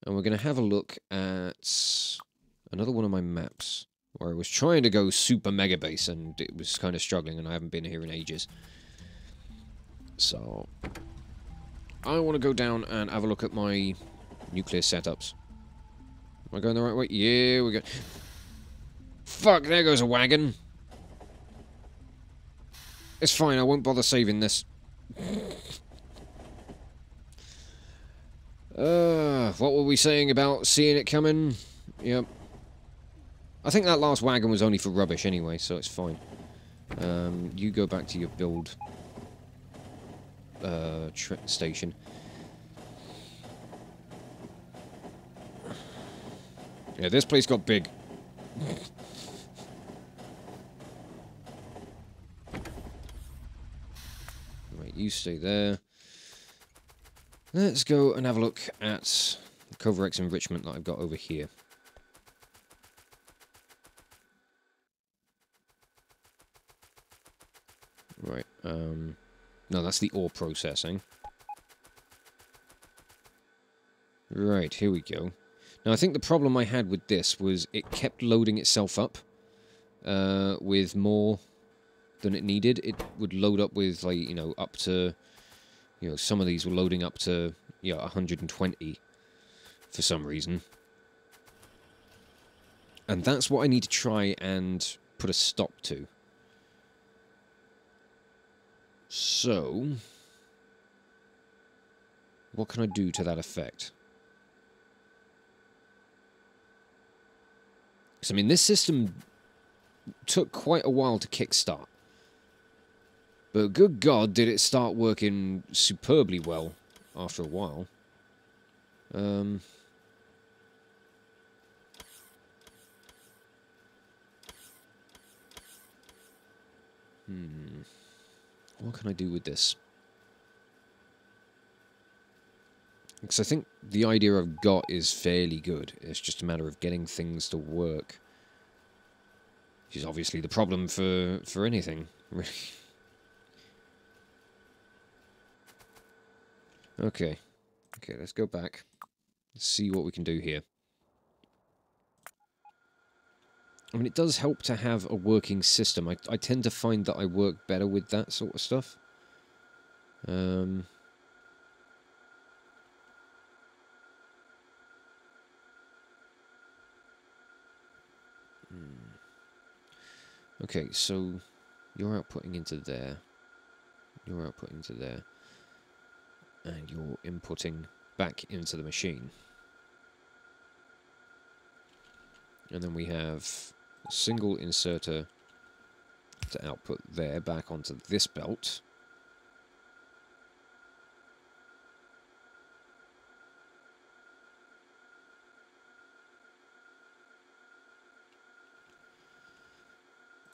And we're going to have a look at another one of my maps. Where I was trying to go super mega base and it was kind of struggling and I haven't been here in ages. So... I want to go down and have a look at my nuclear setups. Am I going the right way? Yeah, we go. Fuck, there goes a wagon. It's fine, I won't bother saving this. What were we saying about seeing it coming? Yep. I think that last wagon was only for rubbish anyway, so it's fine. You go back to your build station. Yeah, this place got big. Right, you stay there. Let's go and have a look at the Coverx enrichment that I've got over here. Right, no, that's the ore processing. Right, here we go. Now, I think the problem I had with this was it kept loading itself up with more than it needed. It would load up with, like, you know, up to, you know, some of these were loading up to, yeah, 120 for some reason. And that's what I need to try and put a stop to. So, what can I do to that effect? Because, I mean, this system took quite a while to kickstart. But good God, did it start working superbly well after a while. What can I do with this? Because I think the idea I've got is fairly good. It's just a matter of getting things to work. Which is obviously the problem for anything, really. Okay. Okay, let's go back. Let's see what we can do here. I mean, it does help to have a working system. I tend to find that I work better with that sort of stuff. Okay, so you're outputting into there. You're outputting into there. And you're inputting back into the machine. And then we have a single inserter to output there, back onto this belt.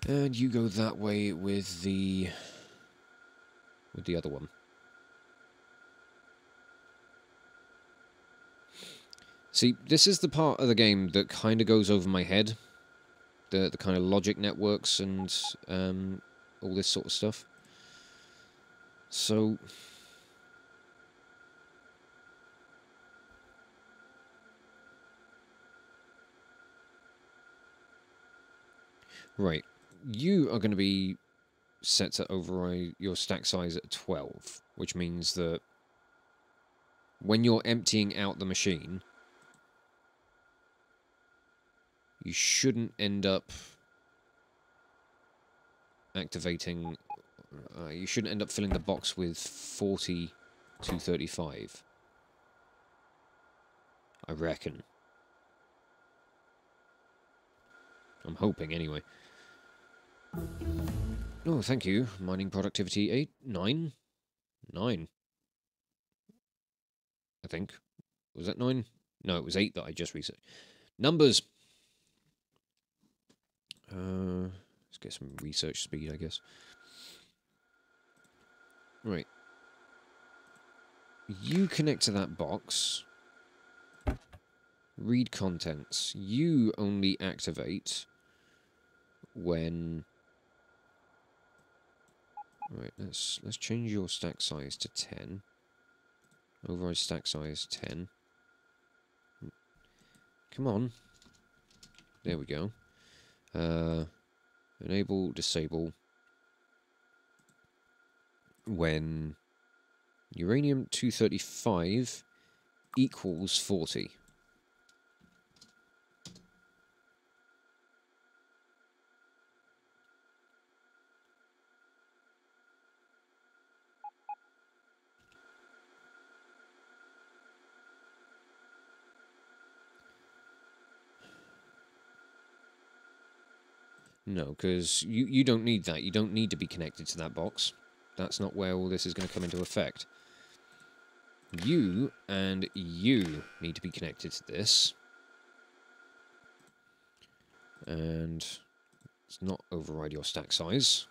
And you go that way with the other one. See, this is the part of the game that kind of goes over my head. The kind of logic networks and all this sort of stuff. So right, you are going to be set to override your stack size at 12, which means that when you're emptying out the machine, you shouldn't end up activating... you shouldn't end up filling the box with 40 to 35. I reckon. I'm hoping, anyway. Oh, thank you. Mining productivity 8, 9? 9. I think. Was that 9? No, it was 8 that I just reset. Numbers! Let's get some research speed, I guess. Right. You connect to that box. Read contents. You only activate when... Right, let's change your stack size to 10. Override stack size 10. Come on. There we go. Enable, disable when uranium-235 equals 40. No, because you don't need that. You don't need to be connected to that box. That's not where all this is going to come into effect. You and you need to be connected to this. And let's not override your stack size.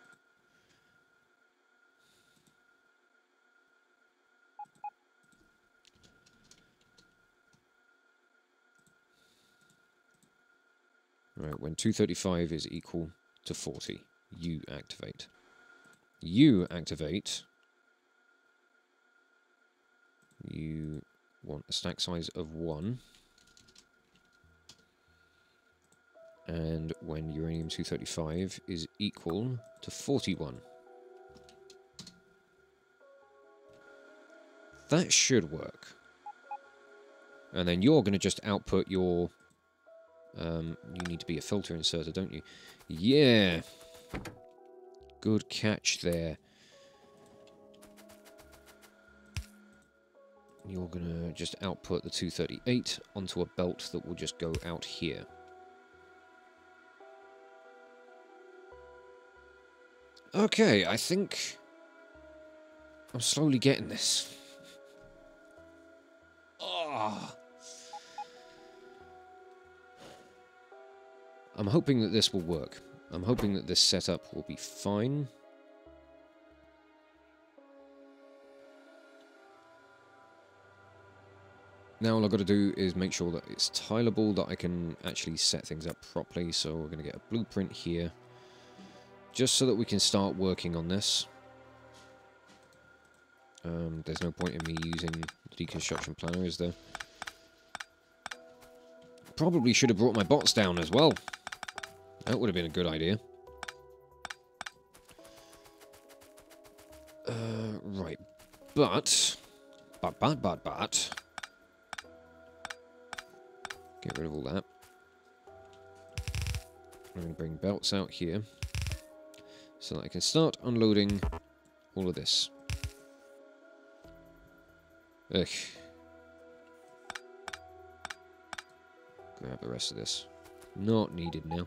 Right, when 235 is equal to 40, you activate. You activate. You want a stack size of 1. And when uranium-235 is equal to 41. That should work. And then you're going to just output your... you need to be a filter inserter, don't you? Yeah! Good catch there. You're going to just output the 238 onto a belt that will just go out here. Okay, I think I'm slowly getting this. Oh. I'm hoping that this will work. I'm hoping that this setup will be fine. Now all I've got to do is make sure that it's tileable, that I can actually set things up properly. So we're going to get a blueprint here, just so that we can start working on this. There's no point in me using the deconstruction planner, is there? Probably should have brought my bots down as well. That would have been a good idea. Right. But... Get rid of all that. I'm going to bring belts out here, so that I can start unloading all of this. Ugh. Grab the rest of this. Not needed now.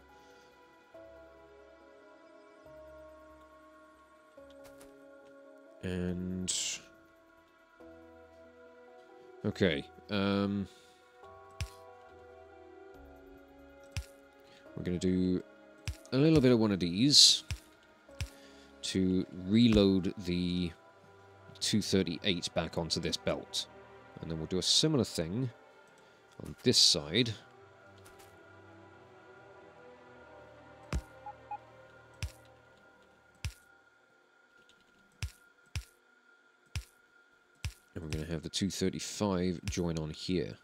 And... okay. We're going to do a little bit of one of these to reload the 238 back onto this belt. And then we'll do a similar thing on this side. And we're going to have the 235 join on here.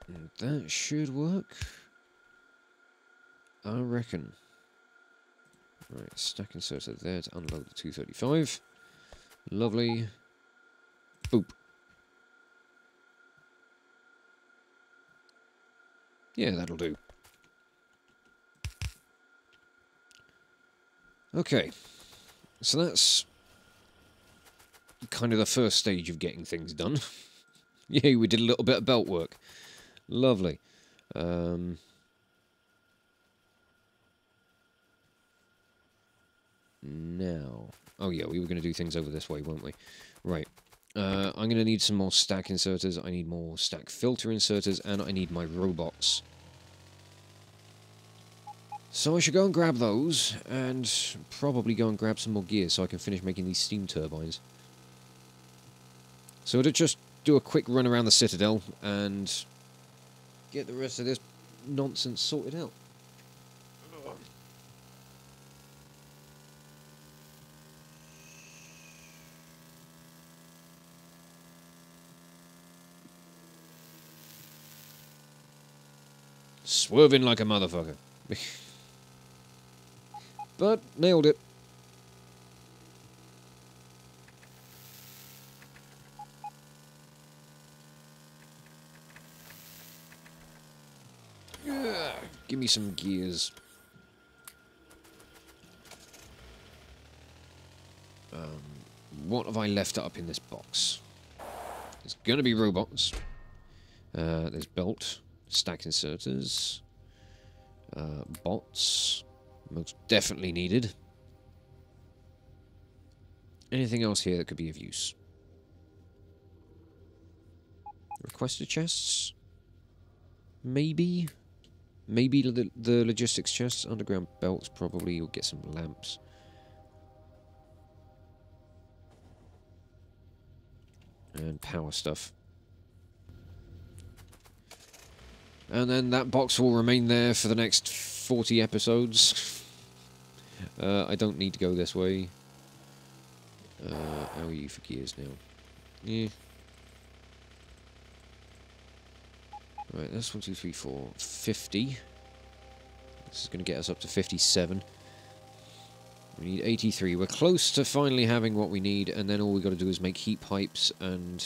And that should work, I reckon. Right, stack inserter there to unload the 235. Lovely. Boop. Yeah, that'll do. Okay, so that's kind of the first stage of getting things done. Yay, we did a little bit of belt work. Lovely. Now... oh yeah, we were going to do things over this way, weren't we? Right. I'm going to need some more stack inserters, I need more stack filter inserters, and I need my robots. So I should go and grab those, and probably go and grab some more gear so I can finish making these steam turbines. So to just do a quick run around the Citadel, and get the rest of this nonsense sorted out. Swerving like a motherfucker. But, nailed it. Give me some gears. What have I left up in this box? There's going to be robots. There's belt, stack inserters, bots, most definitely needed. Anything else here that could be of use? Requested chests? Maybe? Maybe the logistics chests, underground belts probably, you'll get some lamps. And power stuff. And then that box will remain there for the next 40 episodes. I don't need to go this way. How are you for gears now? Yeah. Right, that's 1, 2, 3, 4, 50. This is going to get us up to 57. We need 83. We're close to finally having what we need, and then all we've got to do is make heat pipes and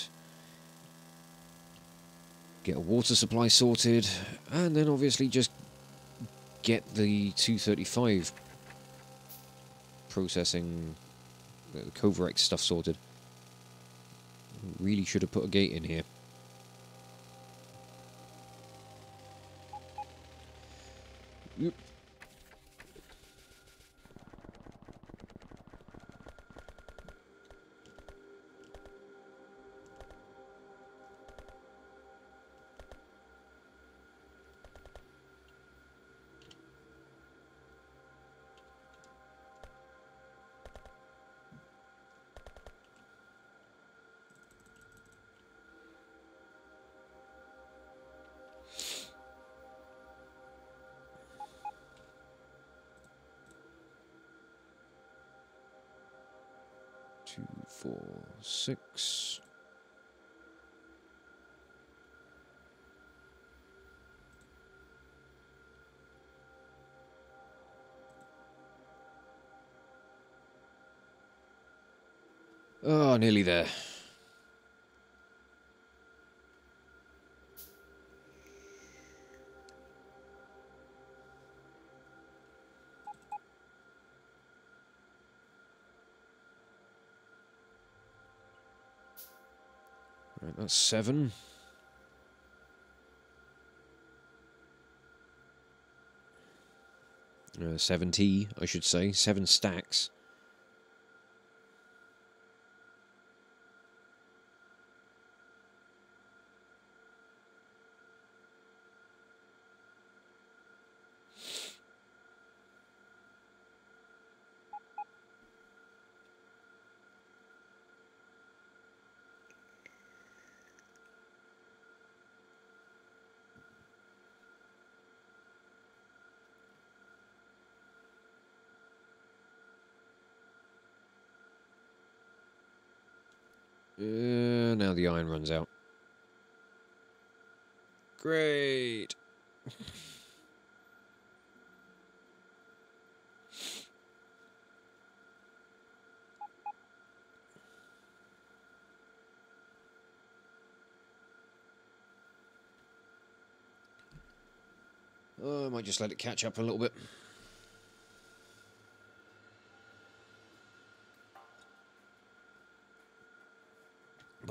get a water supply sorted, and then obviously just get the 235 processing, the Kovarex stuff sorted. Really should have put a gate in here. Yep. Two, 4, 6. Oh, nearly there. Right, that's 7. 70, I should say. 7 stacks. Now the iron runs out. Great. Oh, I might just let it catch up a little bit.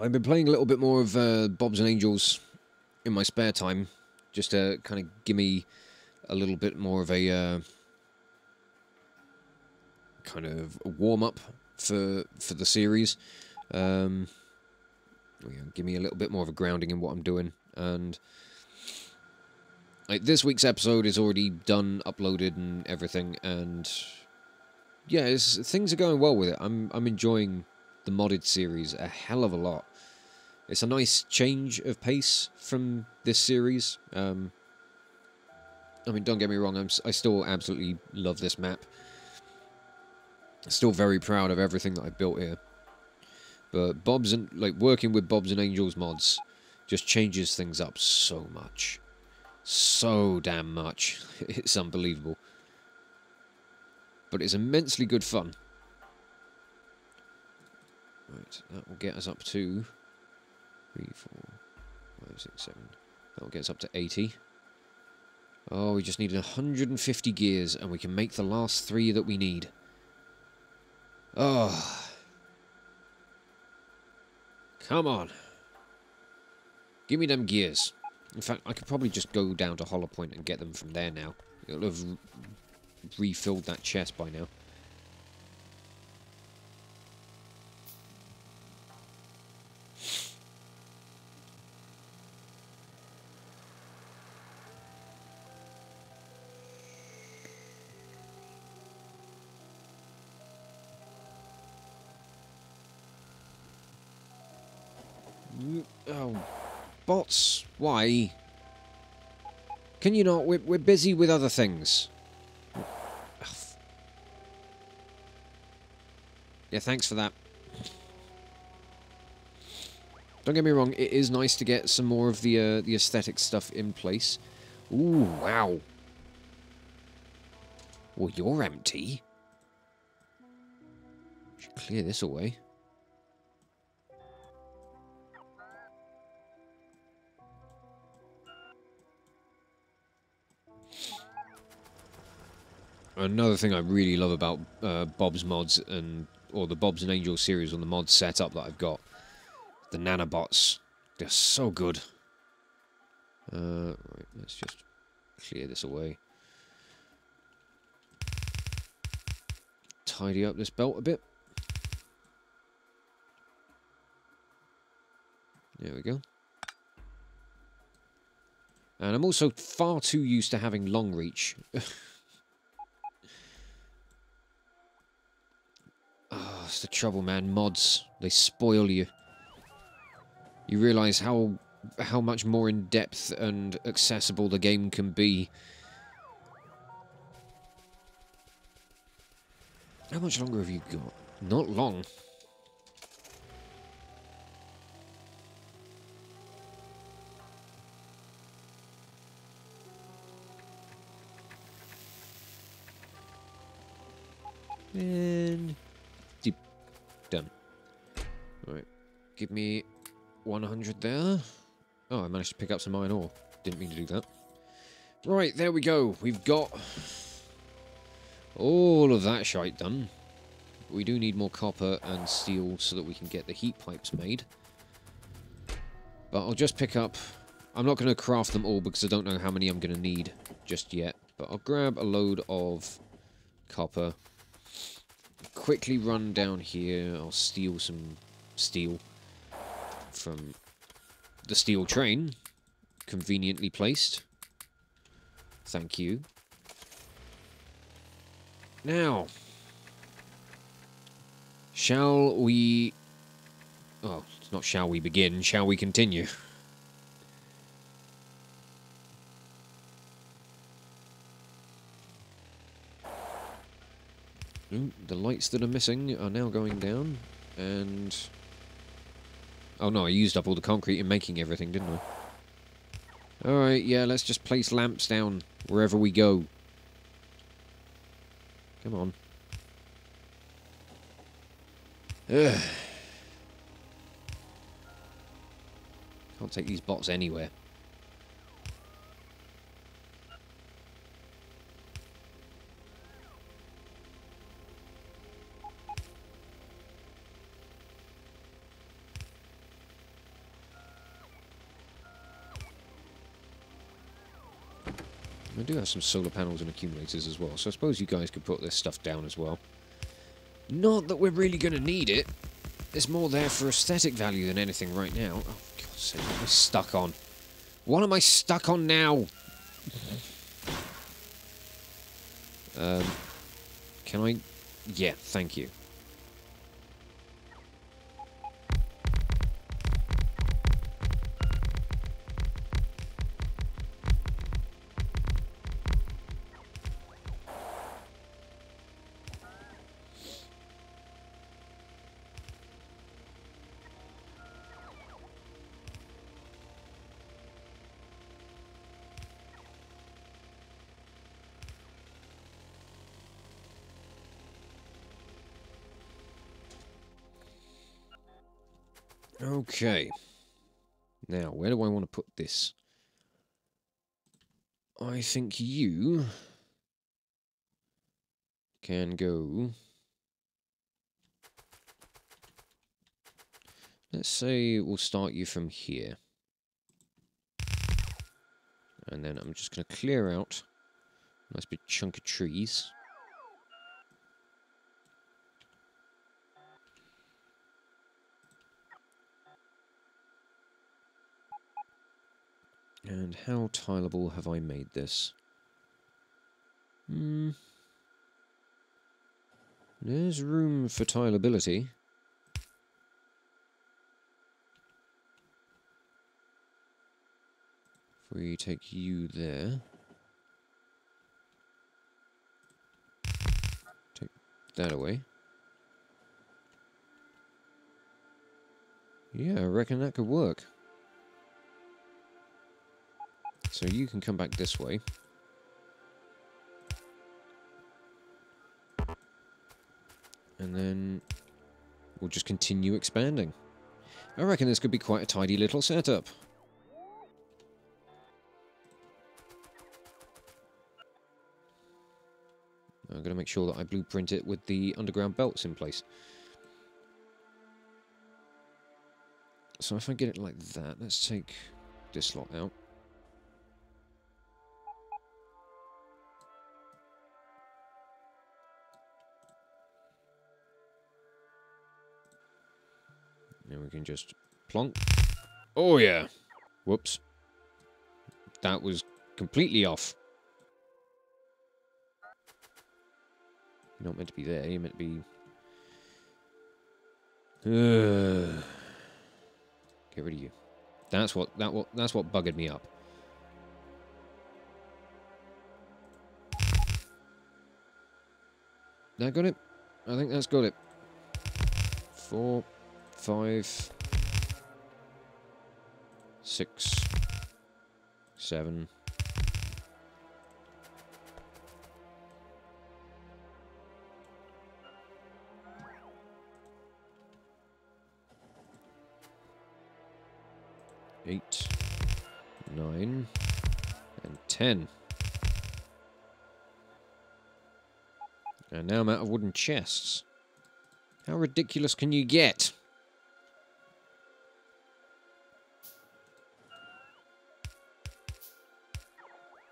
I've been playing a little bit more of Bobs and Angels in my spare time, just to kind of give me a little bit more of a kind of a warm-up for the series. Give me a little bit more of a grounding in what I'm doing. And like, this week's episode is already done, uploaded and everything, and yeah, things are going well with it. I'm enjoying the modded series a hell of a lot. It's a nice change of pace from this series. I mean, don't get me wrong, I still absolutely love this map. Still very proud of everything that I built here. But working with Bobs and Angels mods just changes things up so much. So damn much. It's unbelievable. But it's immensely good fun. Right, that will get us up to 3, 4, 5, 6, 7. That will get us up to 80. Oh, we just need 150 gears, and we can make the last 3 that we need. Oh, Come on. Give me them gears. In fact, I could probably just go down to Hollow Point and get them from there now. It'll have refilled that chest by now. Oh, bots, why? Can you not? We're busy with other things. Yeah, thanks for that. Don't get me wrong, it is nice to get some more of the aesthetic stuff in place. Ooh, wow. Well, you're empty. Should clear this away. Another thing I really love about Bob's mods or the Bob's and Angels series on the mod setup that I've got, the nanobots, they're so good. Right, let's just clear this away. Tidy up this belt a bit. There we go. And I'm also far too used to having long reach. Oh, that's the trouble, man. Mods, they spoil you. You realise how much more in depth and accessible the game can be. How much longer have you got? Not long. And deep done. Alright. Give me 100 there. Oh, I managed to pick up some iron ore. Didn't mean to do that. Right, there we go. We've got all of that shite done. We do need more copper and steel so that we can get the heat pipes made. But I'll just pick up... I'm not going to craft them all because I don't know how many I'm going to need just yet. But I'll grab a load of copper. Quickly run down here. I'll steal some steel from the steel train. Conveniently placed. Thank you. Now, shall we... Oh, it's not shall we begin, shall we continue? Ooh, the lights that are missing are now going down, and... Oh no, I used up all the concrete in making everything, didn't I? Alright, yeah, let's just place lamps down wherever we go. Come on. Ugh. Can't take these bots anywhere. I do have some solar panels and accumulators as well, so I suppose you guys could put this stuff down as well. Not that we're really going to need it. It's more there for aesthetic value than anything right now. Oh, God's sake, what am I stuck on? What am I stuck on now? Can I... Yeah, thank you. Okay. Now, where do I want to put this? I think you can go Let's say we'll start you from here. And then I'm just going to clear out a nice big chunk of trees. And how tileable have I made this? There's room for tileability. If we take you there. Take that away. Yeah, I reckon that could work. So you can come back this way. And then we'll just continue expanding. I reckon this could be quite a tidy little setup. I'm going to make sure that I blueprint it with the underground belts in place. So if I get it like that, let's take this lot out. Then we can just plonk. Oh yeah! Whoops. That was completely off. You're not meant to be there, you're meant to be... Get rid of you. That's what buggered me up. That got it? I think that's got it. 4, 5, 6, 7. Eight, 9, and 10. And now I'm out of wooden chests. How ridiculous can you get?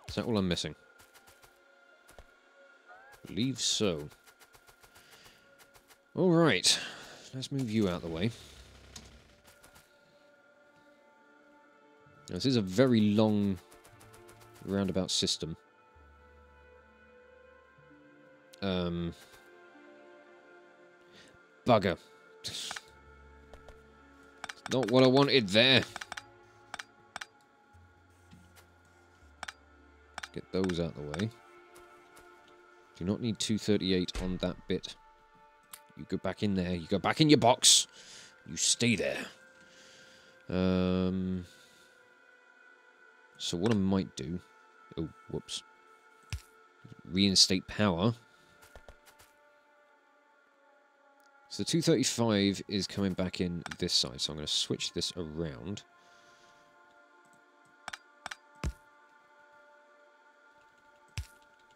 Is that all I'm missing? I believe so. Alright, let's move you out of the way. Now, this is a very long roundabout system. Bugger. Not what I wanted there. Let's get those out of the way. Do not need 238 on that bit. You go back in there. You go back in your box. You stay there. So what I might do... Oh, whoops. Reinstate power. So the 235 is coming back in this side. So I'm going to switch this around.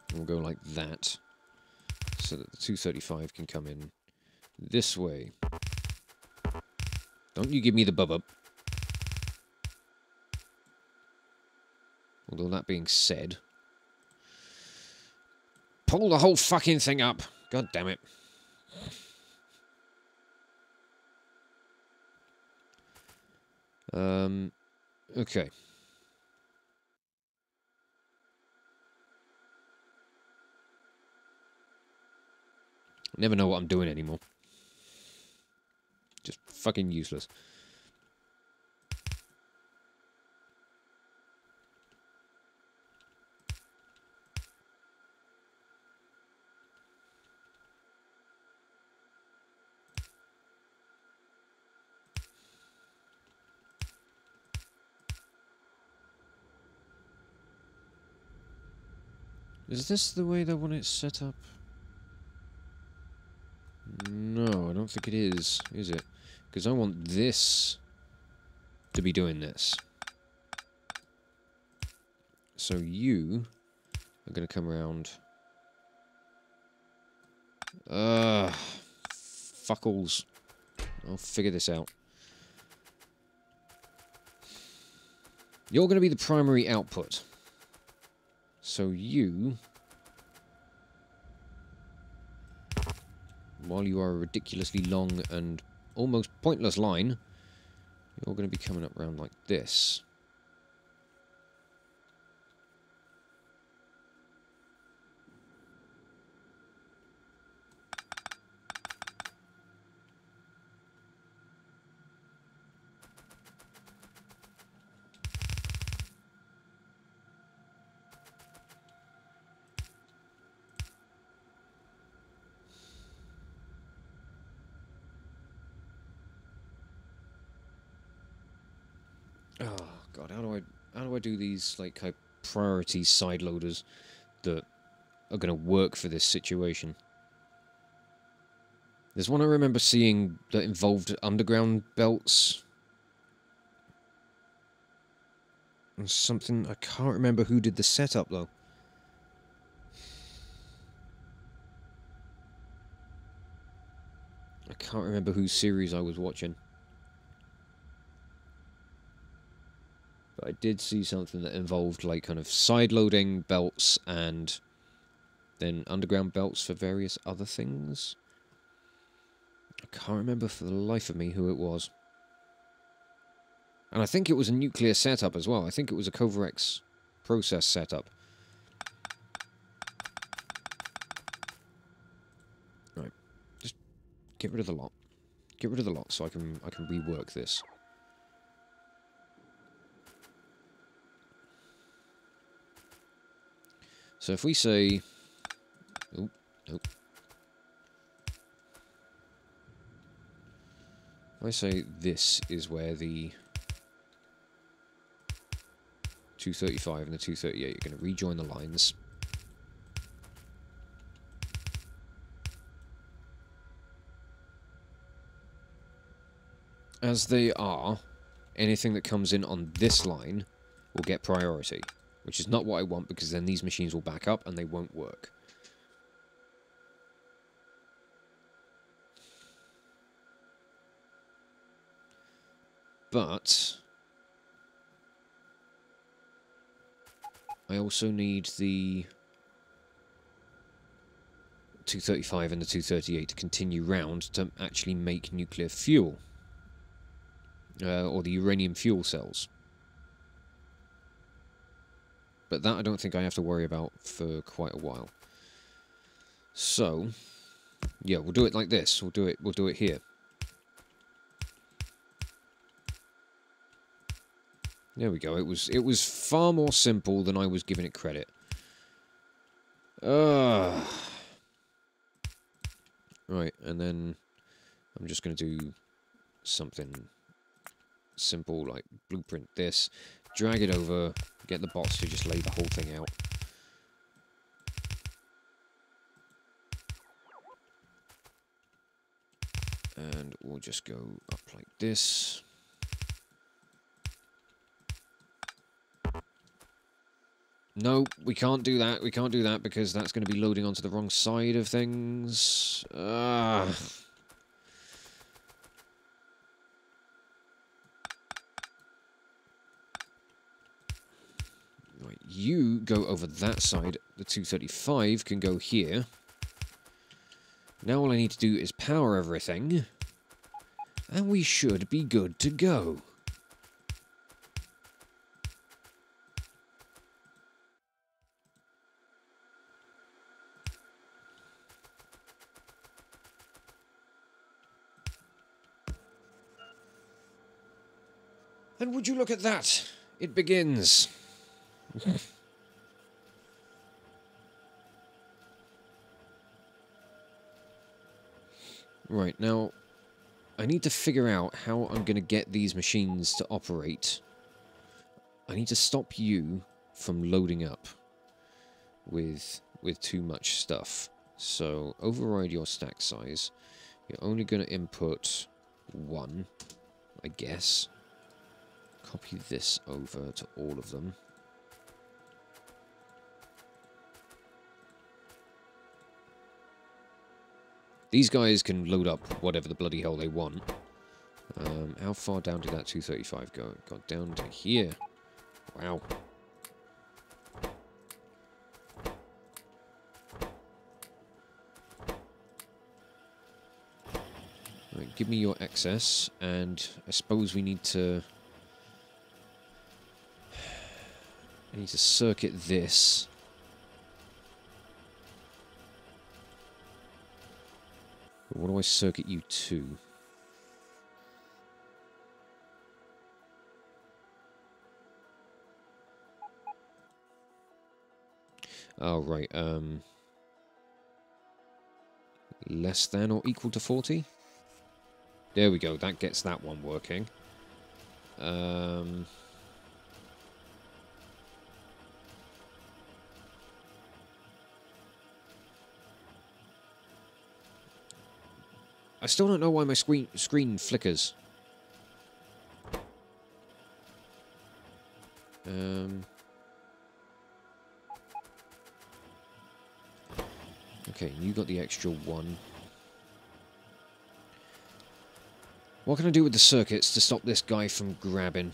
And we'll go like that. So that the 235 can come in this way. Don't you give me the bub-up. Although that being said... Pull the whole fucking thing up! God damn it. Okay. I never know what I'm doing anymore. Just fucking useless. Is this the way they want it set up? No, I don't think it is it? Because I want this to be doing this. So you are going to come around. Fuckles. I'll figure this out. You're going to be the primary output. So you, while you are a ridiculously long and almost pointless line, you're going to be coming up around like this. Oh god, how do I do these like priority side loaders that are going to work for this situation? There's one I remember seeing that involved underground belts. And something, I can't remember who did the setup though. I can't remember whose series I was watching. But I did see something that involved like kind of side loading belts and then underground belts for various other things. I can't remember for the life of me who it was. And I think it was a nuclear setup as well. I think it was a Kovarex process setup. Right. Just get rid of the lot. Get rid of the lot so I can rework this. So if we say... Oh, nope. If I say this is where the 235 and the 238 are going to rejoin the lines. As they are, anything that comes in on this line will get priority, which is not what I want because then these machines will back up and they won't work. But I also need the 235 and the 238 to continue round to actually make nuclear fuel. Or the uranium fuel cells. But that I don't think I have to worry about for quite a while. So, yeah, we'll do it like this. We'll do it here. There we go. It was far more simple than I was giving it credit. Right, and then I'm just going to do something simple, like blueprint this, drag it over, get the bots to just lay the whole thing out. And we'll just go up like this. No, we can't do that. We can't do that because that's going to be loading onto the wrong side of things. Right, you go over that side. The 235 can go here. Now all I need to do is power everything. And we should be good to go. And would you look at that? It begins. Right, now, I need to figure out how I'm going to get these machines to operate. I need to stop you from loading up with too much stuff. So, override your stack size. You're only going to input 1, I guess. Copy this over to all of them. These guys can load up whatever the bloody hell they want. How far down did that 235 go? It got down to here. Wow. Right, give me your excess, and I suppose we need to... I need to circuit this. But what do I circuit you to? Oh, right, less than or equal to 40? There we go, that gets that one working. I still don't know why my screen flickers. Okay, you got the extra one. What can I do with the circuits to stop this guy from grabbing?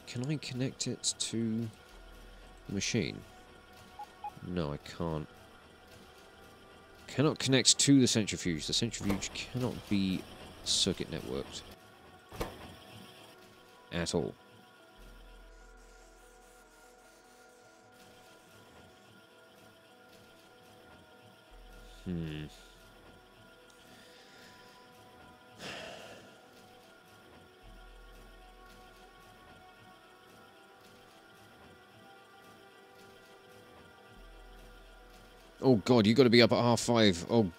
Can I connect it to the machine? No, I can't. Cannot connect to the centrifuge. The centrifuge cannot be circuit networked. At all. Oh god, you got to be up at 5:30. Oh,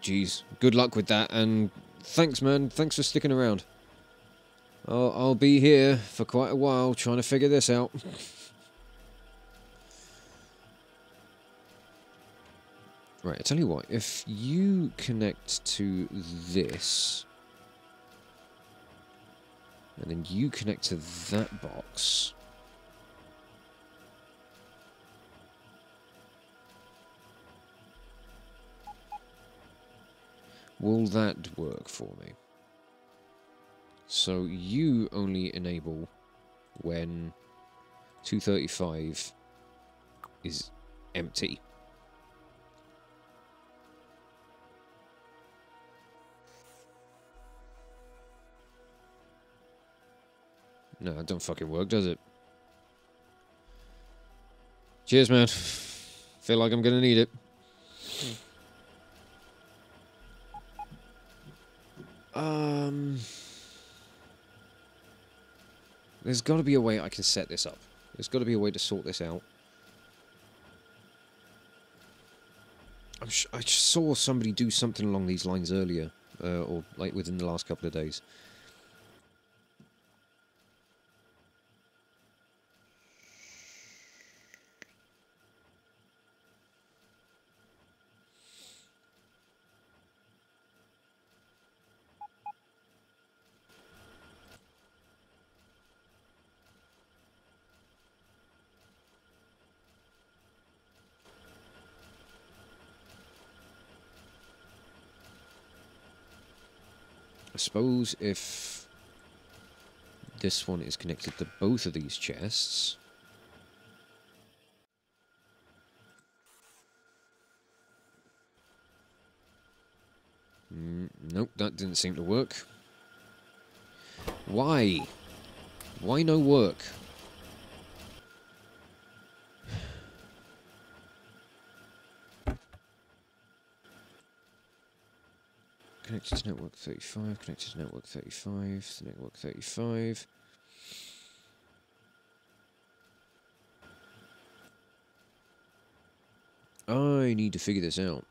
jeez. Good luck with that, and thanks, man. Thanks for sticking around. I'll be here for quite a while trying to figure this out. Right, I tell you what. If you connect to this, and then you connect to that box... will that work for me? So you only enable when 235 is empty. No, it don't fucking work, does it? Cheers, man. Feel like I'm gonna need it. There's got to be a way I can set this up. There's got to be a way to sort this out. I saw somebody do something along these lines earlier, or like within the last couple of days. I suppose if this one is connected to both of these chests... nope, that didn't seem to work. Why? Why no work? Connected to network 35, connected to network 35, to network 35. I need to figure this out.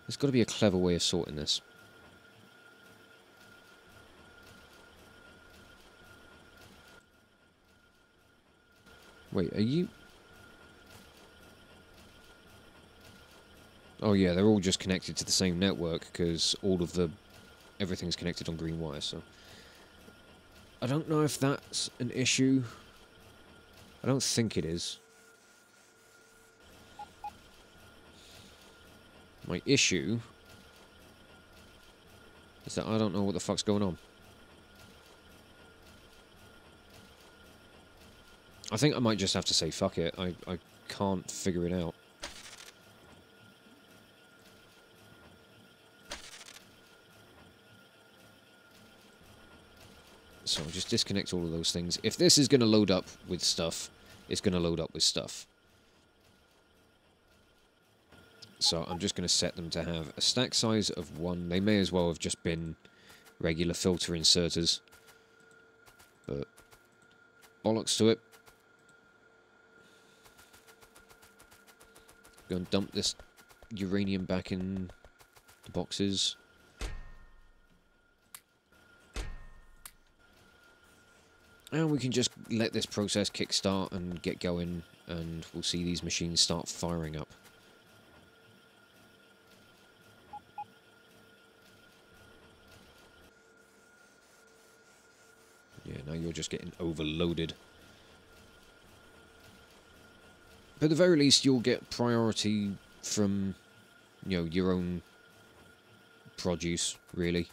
There's got to be a clever way of sorting this. Wait, are you... Oh yeah, they're all just connected to the same network because everything's connected on green wire. So I don't know if that's an issue. I don't think it is. My issue is that I don't know what the fuck's going on. I think I might just have to say fuck it. I can't figure it out. So I'll just disconnect all of those things. If this is going to load up with stuff, it's going to load up with stuff. So I'm just going to set them to have a stack size of 1. They may as well have just been regular filter inserters. But bollocks to it. Go and dump this uranium back in the boxes. And we can just let this process kickstart and get going, and we'll see these machines start firing up. Yeah, now you're just getting overloaded. But at the very least, you'll get priority from, you know, your own produce, really.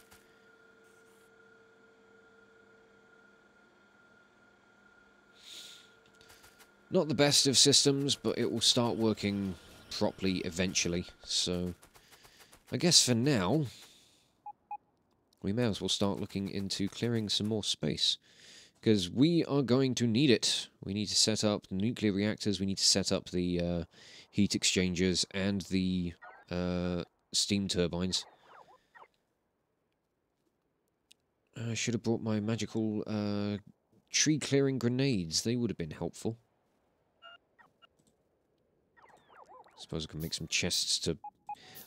Not the best of systems, but it will start working properly eventually. So, I guess for now, we may as well start looking into clearing some more space. Because we are going to need it. We need to set up the nuclear reactors, we need to set up the heat exchangers and the steam turbines. I should have brought my magical tree-clearing grenades. They would have been helpful. Suppose I can make some chests to...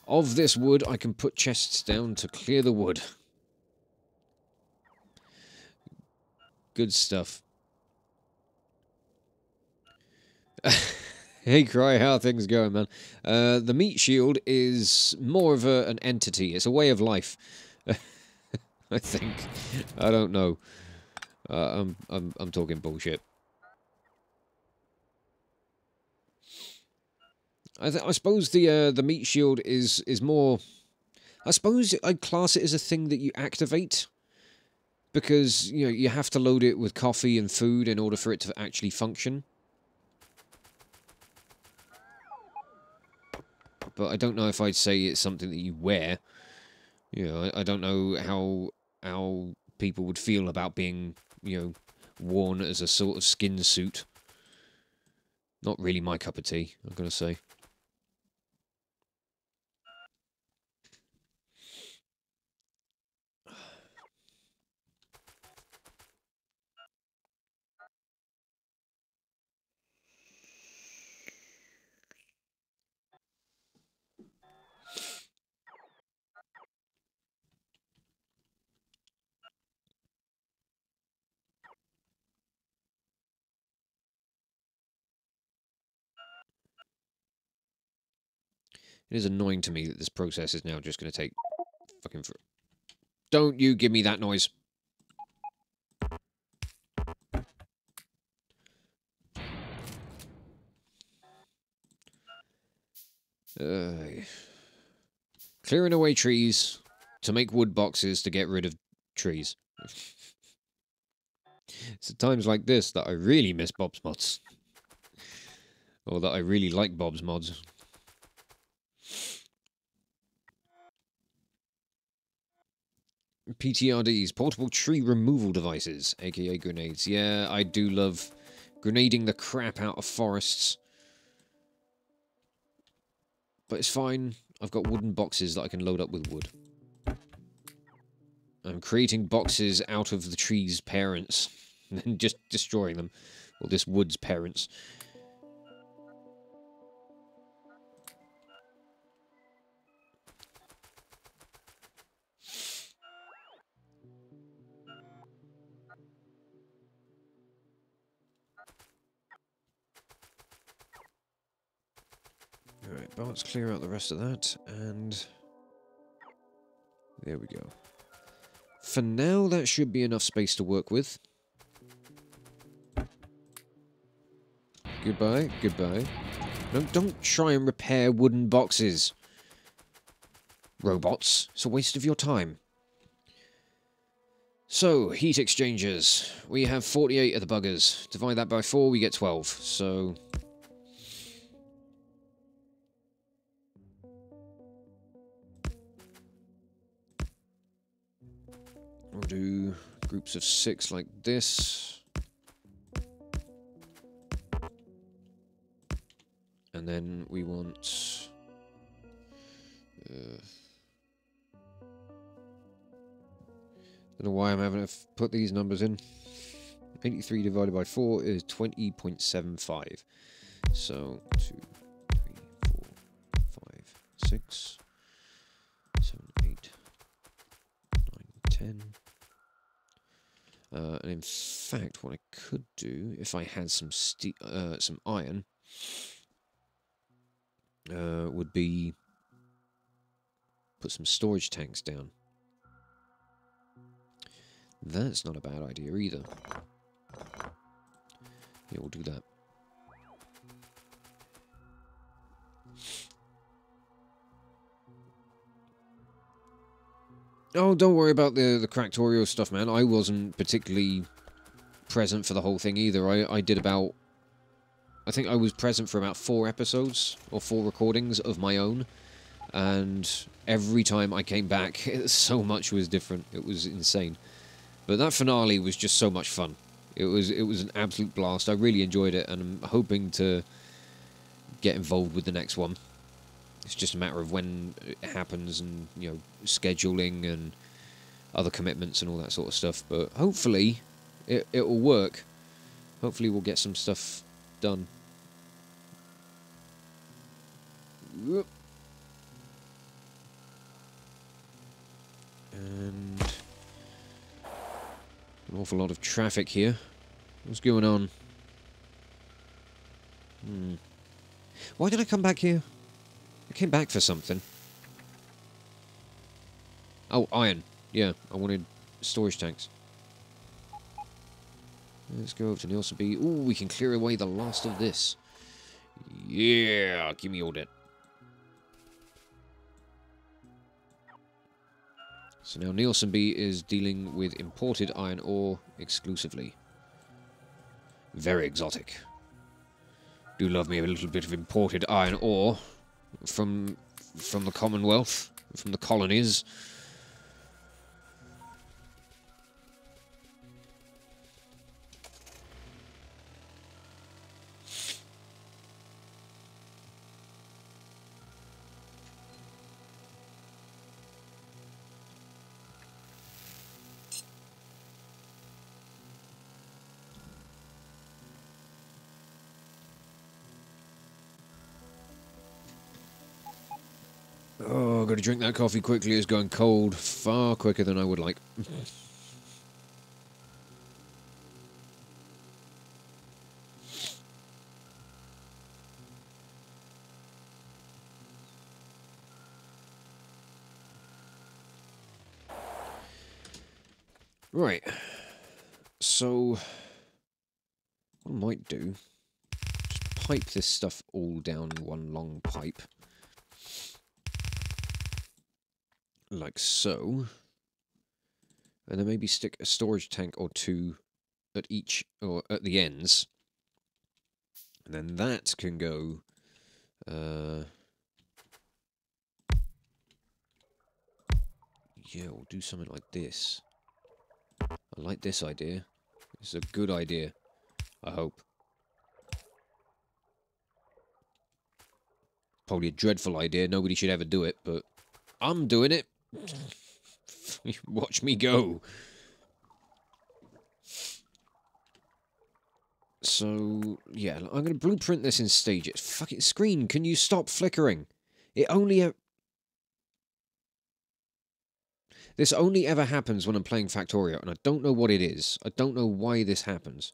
Of this wood, I can put chests down to clear the wood. Good stuff. Hey, Cry, how are things going, man? The meat shield is more of an entity. It's a way of life. I think. I don't know. I'm talking bullshit. I suppose the meat shield is more... I suppose I'd class it as a thing that you activate. Because, you know, you have to load it with coffee and food in order for it to actually function. But I don't know if I'd say it's something that you wear. You know, I don't know how people would feel about being, you know, worn as a sort of skin suit. Not really my cup of tea, I've got to say. It is annoying to me that this process is now just going to take fucking... Don't you give me that noise. Clearing away trees to make wood boxes to get rid of trees. It's at times like this that I really miss Bob's mods. Or that I really like Bob's mods. PTRDs, portable tree removal devices, aka grenades. Yeah, I do love grenading the crap out of forests. But it's fine. I've got wooden boxes that I can load up with wood. I'm creating boxes out of the tree's parents. And then just destroying them. Or this wood's parents. Alright, but let's clear out the rest of that, and there we go. For now, that should be enough space to work with. Goodbye, goodbye. No, don't try and repair wooden boxes. Robots, it's a waste of your time. So, heat exchangers. We have 48 of the buggers. Divide that by 4, we get 12. So... we'll do groups of 6 like this. And then we want... don't know why I'm having to put these numbers in. 83 divided by 4 is 20.75. So, 2, 3, 4, 5, 6, 7, 8, 9, 10. And in fact, what I could do, if I had some iron, would be put some storage tanks down. That's not a bad idea either. Yeah, we'll do that. Oh, don't worry about the Factorio stuff, man. I wasn't particularly present for the whole thing either. I did about... I think I was present for about 4 episodes, or 4 recordings of my own. And every time I came back, so much was different. It was insane. But that finale was just so much fun. It was an absolute blast. I really enjoyed it, and I'm hoping to get involved with the next one. It's just a matter of when it happens, and you know, scheduling and other commitments and all that sort of stuff. But hopefully, it will work. Hopefully, we'll get some stuff done. Whoop. And an awful lot of traffic here. What's going on? Why did I come back here? I came back for something. Oh, iron. Yeah, I wanted storage tanks. Let's go over to Nielsen B. Ooh, we can clear away the last of this. Yeah, give me all that. So now Nielsen B is dealing with imported iron ore exclusively. Very exotic. Do love me a little bit of imported iron ore from the Commonwealth, from the colonies. Oh, I've got to drink that coffee quickly. It's going cold far quicker than I would like. Right. So, what I might do, just pipe this stuff all down one long pipe. Like so. And then maybe stick a storage tank or 2 at each, or at the ends. And then that can go... yeah, we'll do something like this. I like this idea. It's a good idea. I hope. Probably a dreadful idea. Nobody should ever do it, but I'm doing it. Watch me go. So, yeah, I'm going to blueprint this in stages. Fucking screen, can you stop flickering? It only... This only ever happens when I'm playing Factorio, and I don't know what it is. I don't know why this happens.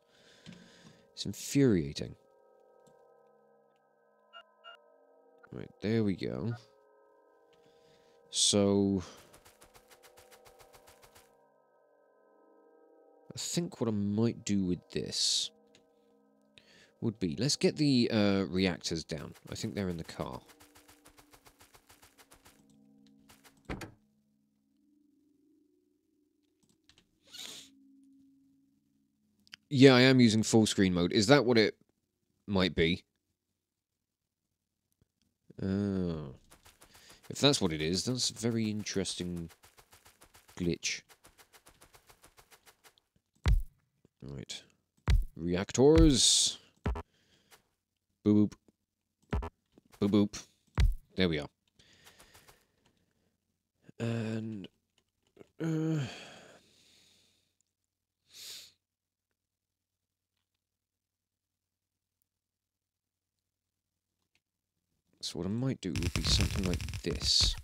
It's infuriating. Right, there we go. So... I think what I might do with this would be... Let's get the reactors down. I think they're in the car. Yeah, I am using full screen mode. Is that what it might be? Oh. If that's what it is, that's a very interesting glitch. Right. Reactors. Boop boop. Boop boop. There we are. And... so what I might do would be something like this.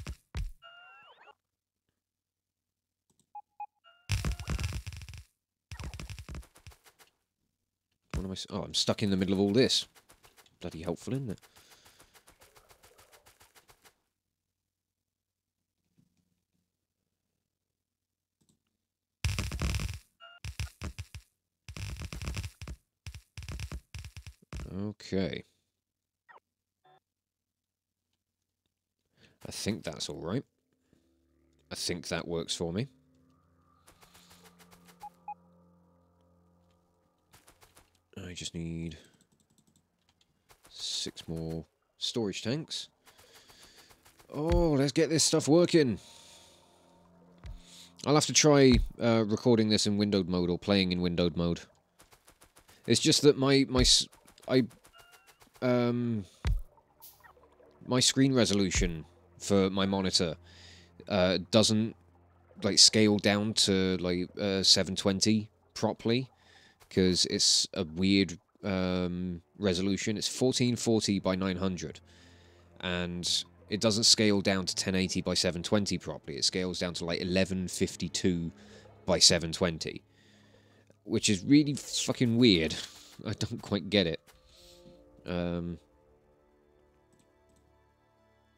What am I... Oh, I'm stuck in the middle of all this. Bloody helpful, isn't it? Okay. I think that's all right. I think that works for me. I just need 6 more storage tanks. Oh, let's get this stuff working. I'll have to try recording this in windowed mode or playing in windowed mode. It's just that my screen resolution for my monitor doesn't like scale down to like 720 properly because it's a weird resolution. It's 1440 by 900 and it doesn't scale down to 1080 by 720 properly. It scales down to like 1152 by 720, which is really fucking weird. I don't quite get it.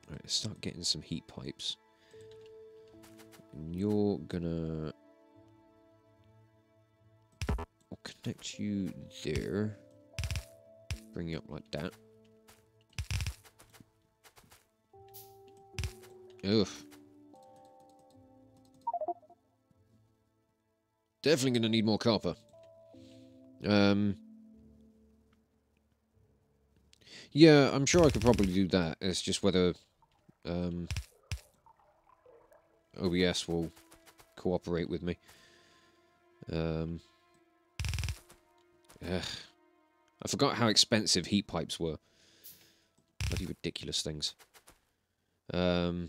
Right, let's start getting some heat pipes. And you're gonna... I'll connect you there. Bring you up like that. Ugh. Definitely gonna need more copper. Yeah, I'm sure I could probably do that. It's just whether OBS will cooperate with me. I forgot how expensive heat pipes were. Bloody ridiculous things. But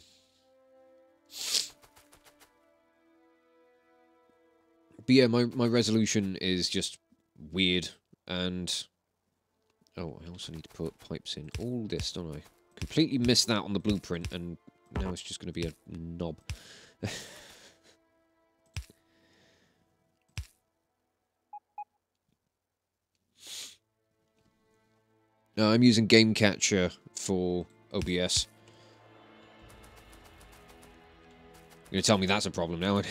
yeah, my resolution is just weird, and... Oh, I also need to put pipes in all this, don't I? Completely missed that on the blueprint, and now it's just going to be a knob. I'm using Game Catcher for OBS. You're going to tell me that's a problem now?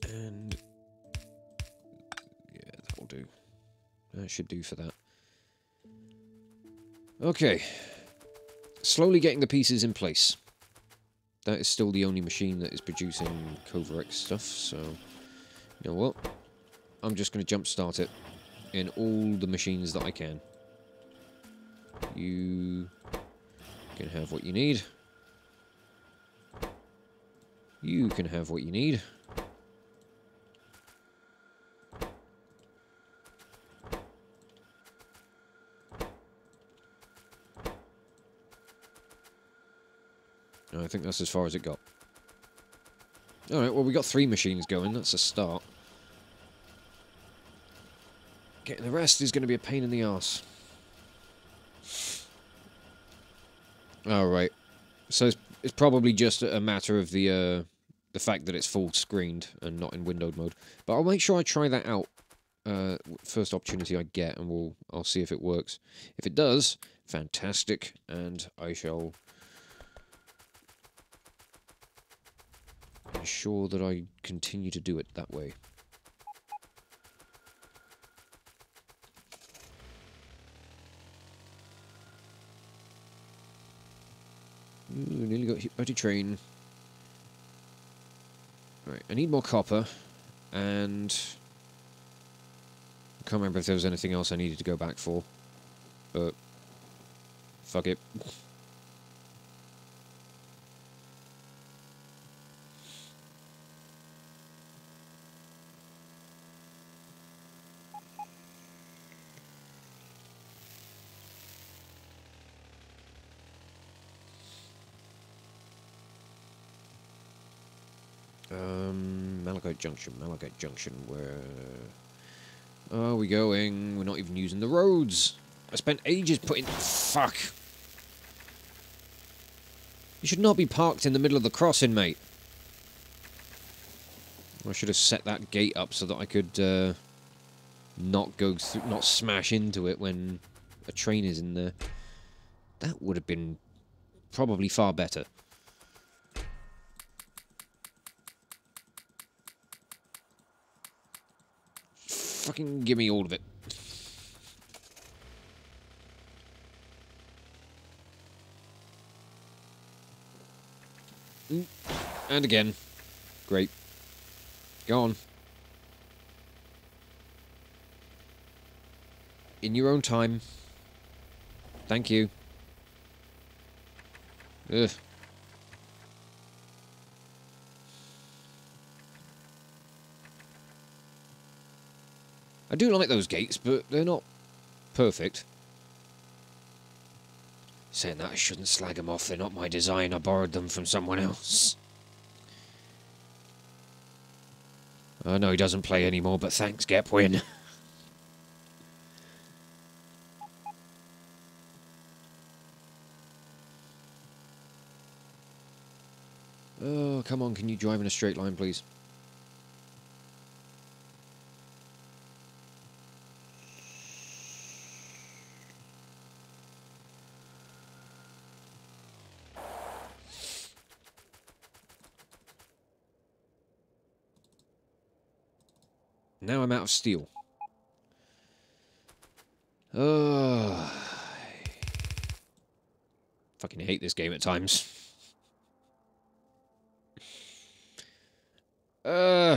And... yeah, that'll do. That should do for that. Okay. Slowly getting the pieces in place. That is still the only machine that is producing Covert stuff, so... you know what? I'm just going to jumpstart it in all the machines that I can. You can have what you need. You can have what you need. I think that's as far as it got. Alright, well, we got 3 machines going. That's a start. Getting the rest is going to be a pain in the arse. Alright. So it's probably just a matter of the the fact that it's full screened and not in windowed mode. But I'll make sure I try that out first opportunity I get, and I'll see if it works. If it does, fantastic, and I shall ensure that I continue to do it that way. Ooh, nearly got hit by a train. Right, I need more copper, and I can't remember if there was anything else I needed to go back for, but fuck it. Malachite Junction, where are we going? We're not even using the roads. I spent ages putting... Fuck. You should not be parked in the middle of the crossing, mate. I should have set that gate up so that I could not go through, not smash into it when a train is in there. That would have been probably far better. Fucking give me all of it. And again. Great. Go on. In your own time. Thank you. Ugh. I do like those gates, but they're not perfect. Saying that, I shouldn't slag them off. They're not my design. I borrowed them from someone else. I know he doesn't play anymore, but thanks, Gepwin. Oh, come on, can you drive in a straight line, please? Now I'm out of steel. Oh, fucking hate this game at times. Right.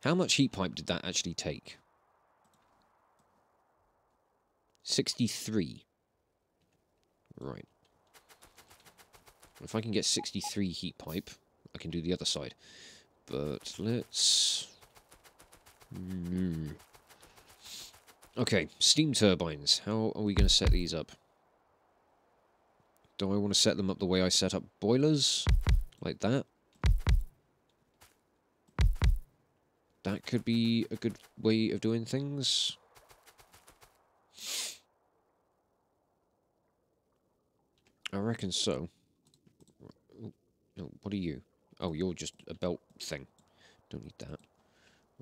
How much heat pipe did that actually take? 63. Right. If I can get 63 heat pipe, I can do the other side. But let's... Okay, steam turbines. How are we going to set these up? Do I want to set them up the way I set up boilers? Like that? That could be a good way of doing things. I reckon so. No, what are you? Oh, you're just a belt thing. Don't need that.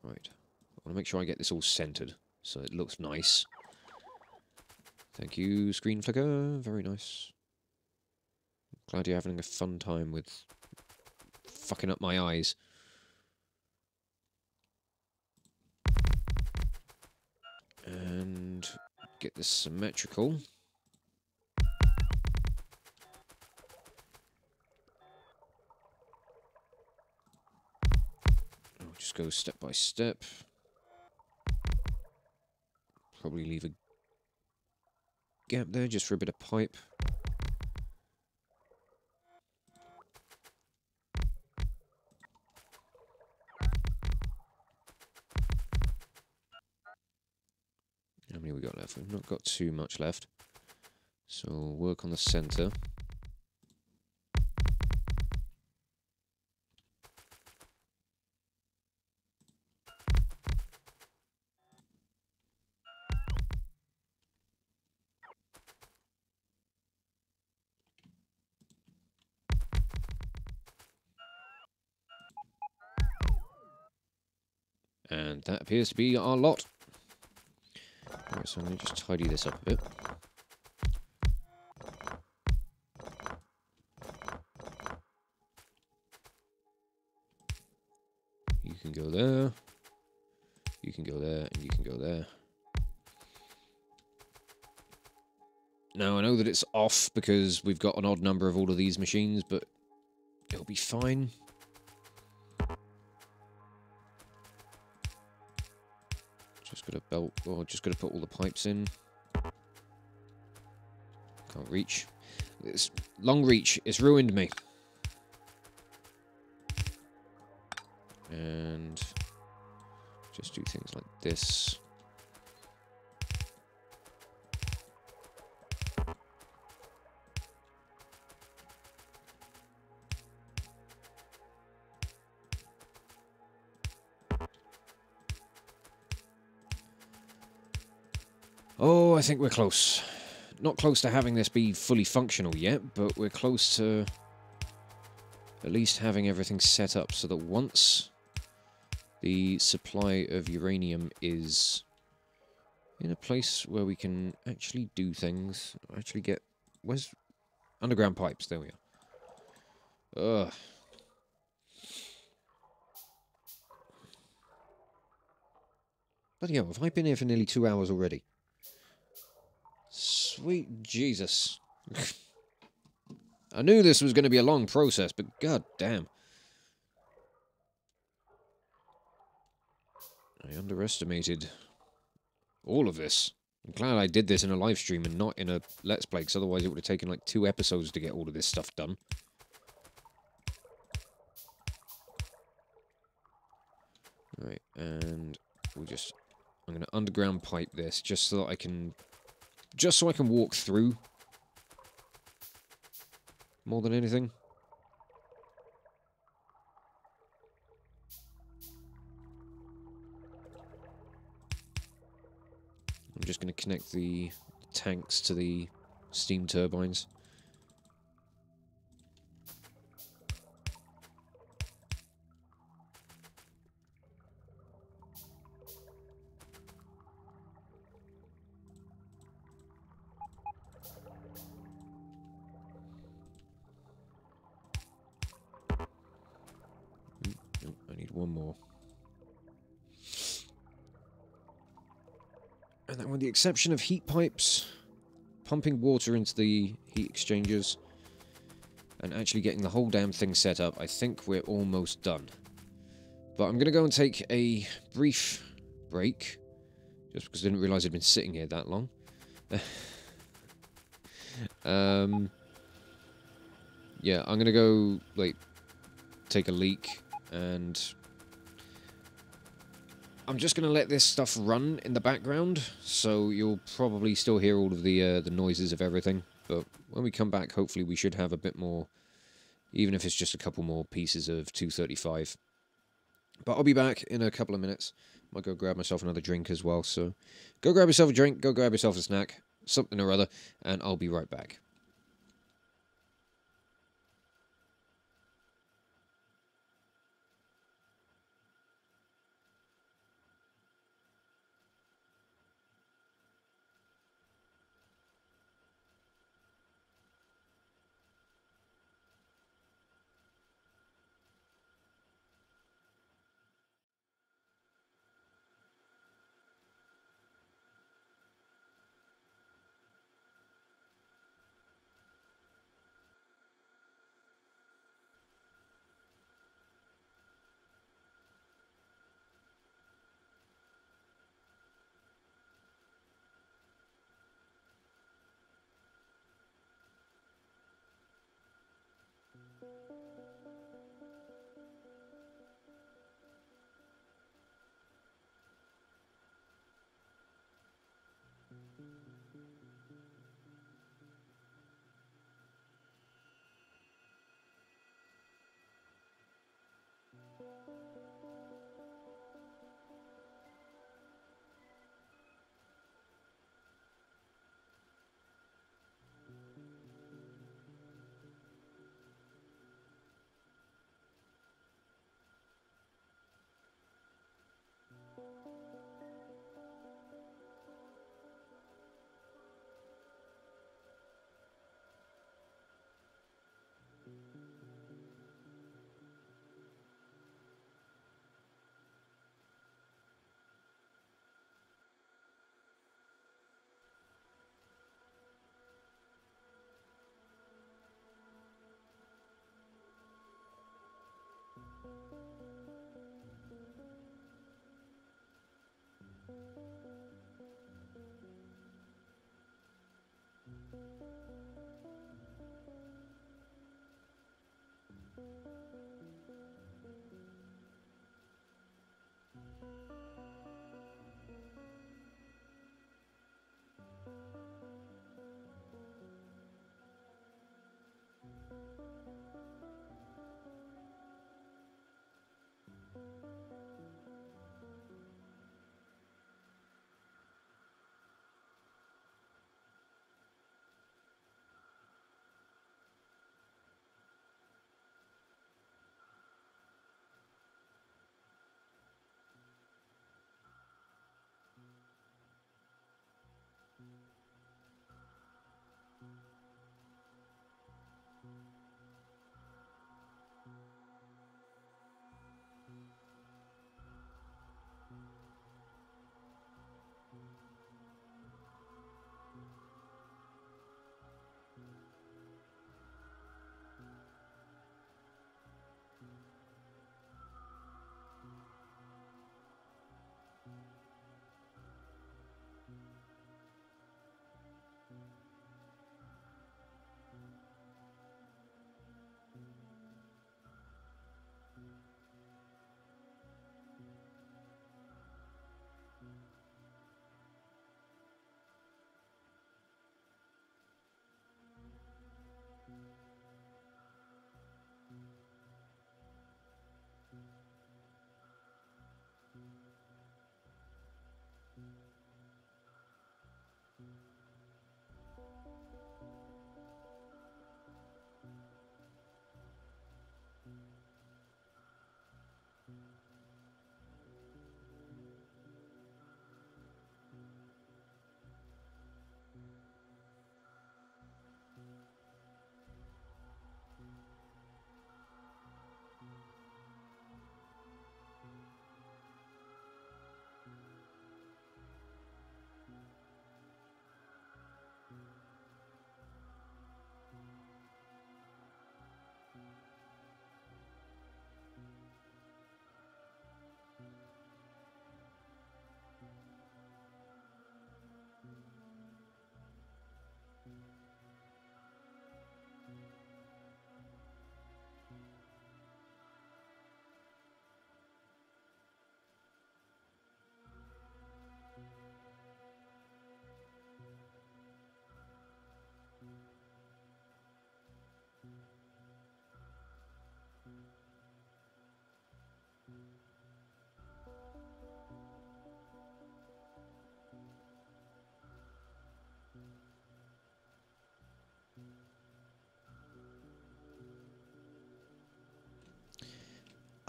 Right. I want to make sure I get this all centered so it looks nice. Thank you, screen flicker. Very nice. Glad you're having a fun time with fucking up my eyes. And get this symmetrical. I'll just go step by step. Probably leave a gap there just for a bit of pipe. How many we got left? We've not got too much left. So we'll work on the center. And that appears to be our lot. Alright, so I'm going to just tidy this up a bit. You can go there. You can go there, and you can go there. Now, I know that it's off because we've got an odd number of all of these machines, but it'll be fine. Just got to belt, or just got to put all the pipes in. Can't reach. This long reach, it's ruined me. And just do things like this. Oh, I think we're close. Not close to having this be fully functional yet, but we're close to at least having everything set up so that once the supply of uranium is in a place where we can actually do things, actually get... Where's... Underground pipes, there we are. Ugh. Bloody hell, have I been here for nearly 2 hours already? Sweet Jesus. I knew this was going to be a long process, but god damn. I underestimated all of this. I'm glad I did this in a live stream and not in a Let's Play, because otherwise it would have taken like 2 episodes to get all of this stuff done. Right, and we'll just... I'm going to underground pipe this, just so that I can... Just so I can walk through. More than anything. I'm just going to connect the tanks to the steam turbines. Nope, I need one more. And then with the exception of heat pipes, pumping water into the heat exchangers, and actually getting the whole damn thing set up, I think we're almost done. But I'm going to go and take a brief break, just because I didn't realise I'd been sitting here that long. Yeah, I'm going to go, like, take a leak, and I'm just going to let this stuff run in the background, so you'll probably still hear all of the noises of everything. But when we come back, hopefully we should have a bit more, even if it's just a couple more pieces of 235. But I'll be back in a couple of minutes. Might go grab myself another drink as well, so go grab yourself a drink, go grab yourself a snack, something or other, and I'll be right back.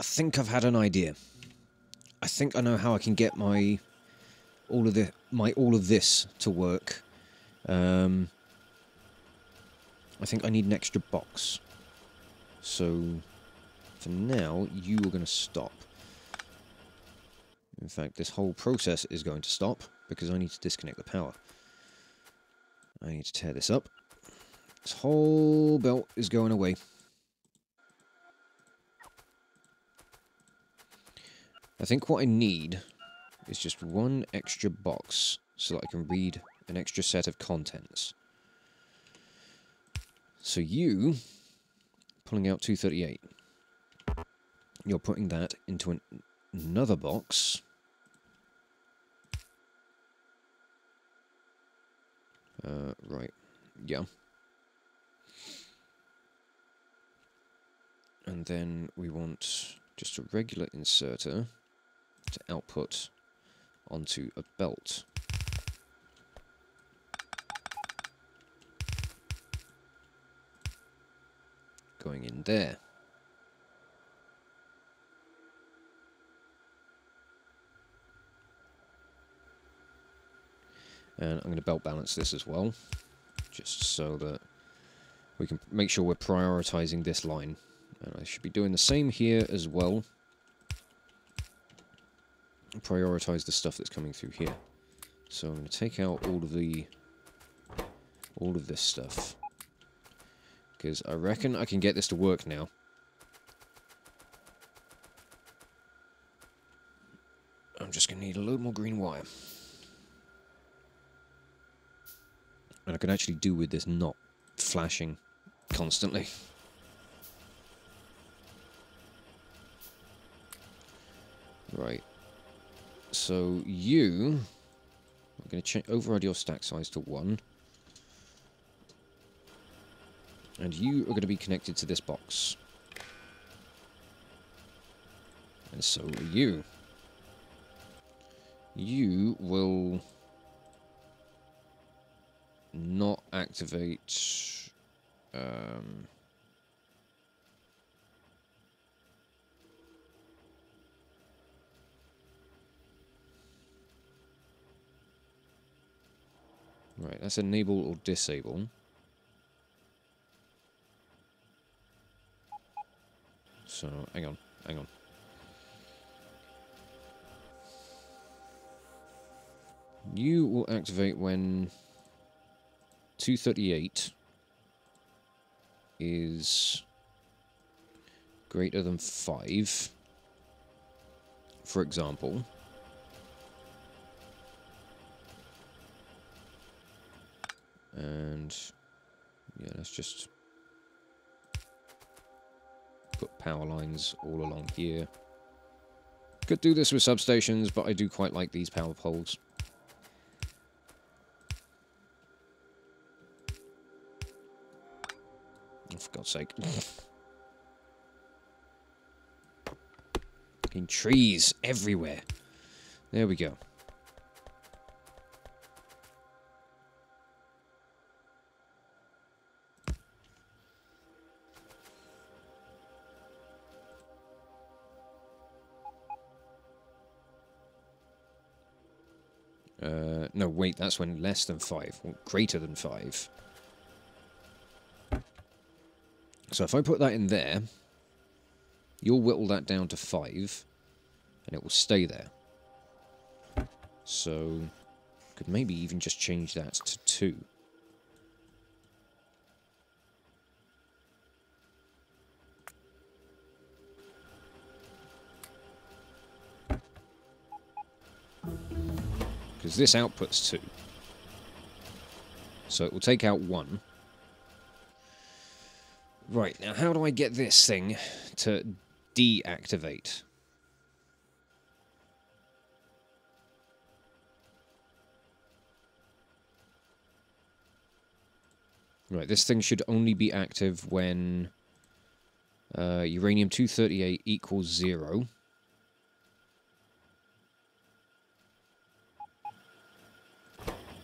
think I've had an idea. I think I know how I can get all of this to work. I think I need an extra box. So for now, you are going to stop. In fact, this whole process is going to stop because I need to disconnect the power. I need to tear this up. This whole belt is going away. I think what I need is just one extra box so that I can read an extra set of contents. So you, pulling out 238, you're putting that into another box. Right, yeah. And then we want just a regular inserter to output onto a belt. Going in there. And I'm going to belt balance this as well, just so that we can make sure we're prioritizing this line. And I should be doing the same here as well. Prioritize the stuff that's coming through here. So I'm going to take out all of this stuff, because I reckon I can get this to work now. I'm just going to need a load more green wire. And I can actually do with this not flashing constantly. Right. So you... I'm going to override your stack size to 1. And you are going to be connected to this box. And so are you. You will not activate... Right, that's enable or disable. So, hang on. You will activate when 238 is greater than 5, for example. And yeah, let's just put power lines all along here. Could do this with substations, but I do quite like these power poles. Oh, for God's sake. Fucking trees everywhere. There we go. No, wait, that's when less than 5, or greater than 5. So if I put that in there, you'll whittle that down to 5, and it will stay there. So, could maybe even just change that to 2. Because this outputs 2. So it will take out 1. Right, now how do I get this thing to deactivate? Right, this thing should only be active when uranium-238 equals 0.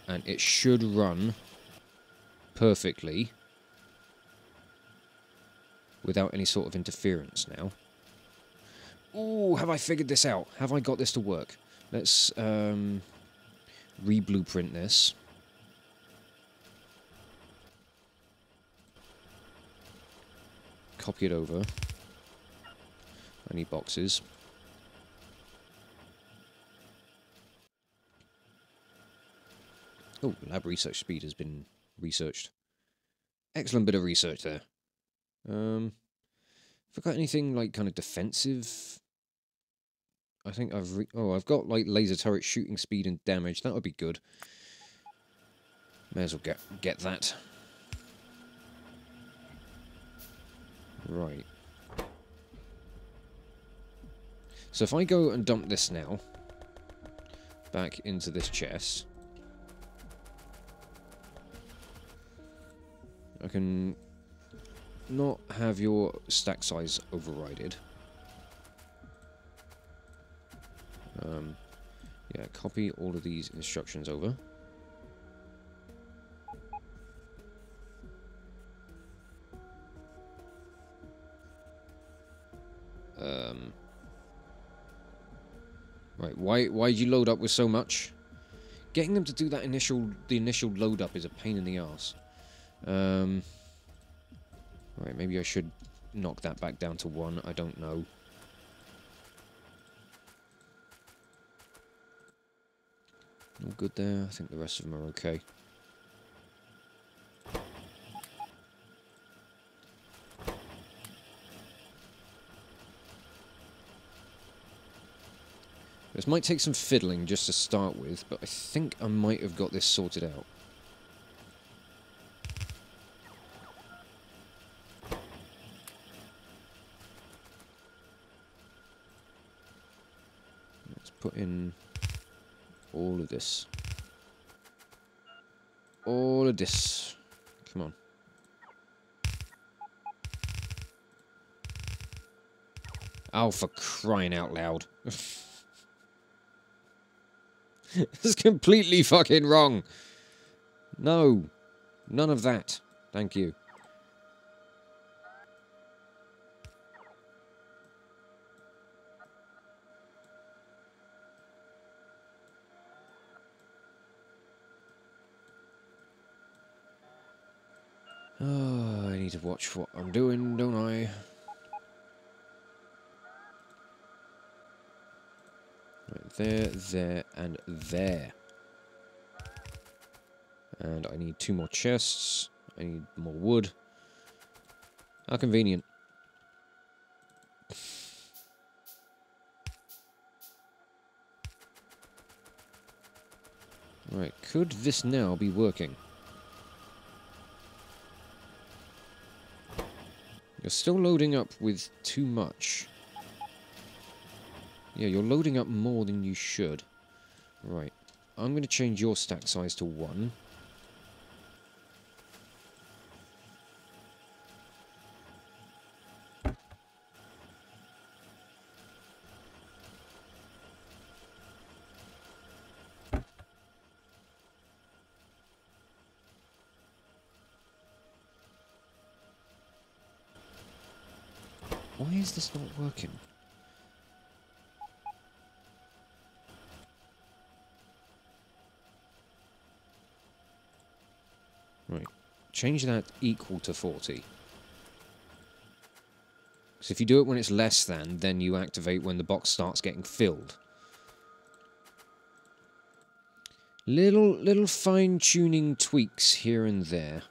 And it should run perfectly without any sort of interference now. Ooh, have I figured this out? Have I got this to work? Let's re-blueprint this. Copy it over. I need boxes. Oh, lab research speed has been researched. Excellent bit of research there. Forgot anything like kind of defensive? I think I've got like laser turret shooting speed and damage. That would be good. May as well get that. Right. So if I go and dump this now back into this chest, I can not have your stack size overrided. Yeah, copy all of these instructions over. Right, why did you load up with so much? Getting them to do that initial load up is a pain in the arse. Right, maybe I should knock that back down to 1. I don't know. All good there. I think the rest of them are okay. This might take some fiddling just to start with, but I think I might have got this sorted out. Let's put in all of this. All of this. Come on. Oh, for crying out loud. This is completely fucking wrong. No. None of that. Thank you. Oh, I need to watch what I'm doing, don't I? Right, there, and there. And I need 2 more chests. I need more wood. How convenient. Right, could this now be working? You're still loading up with too much. Yeah, you're loading up more than you should. Right. I'm going to change your stack size to 1. Why is this not working? Right. Change that equal to 40. So if you do it when it's less than, then you activate when the box starts getting filled. Little fine-tuning tweaks here and there.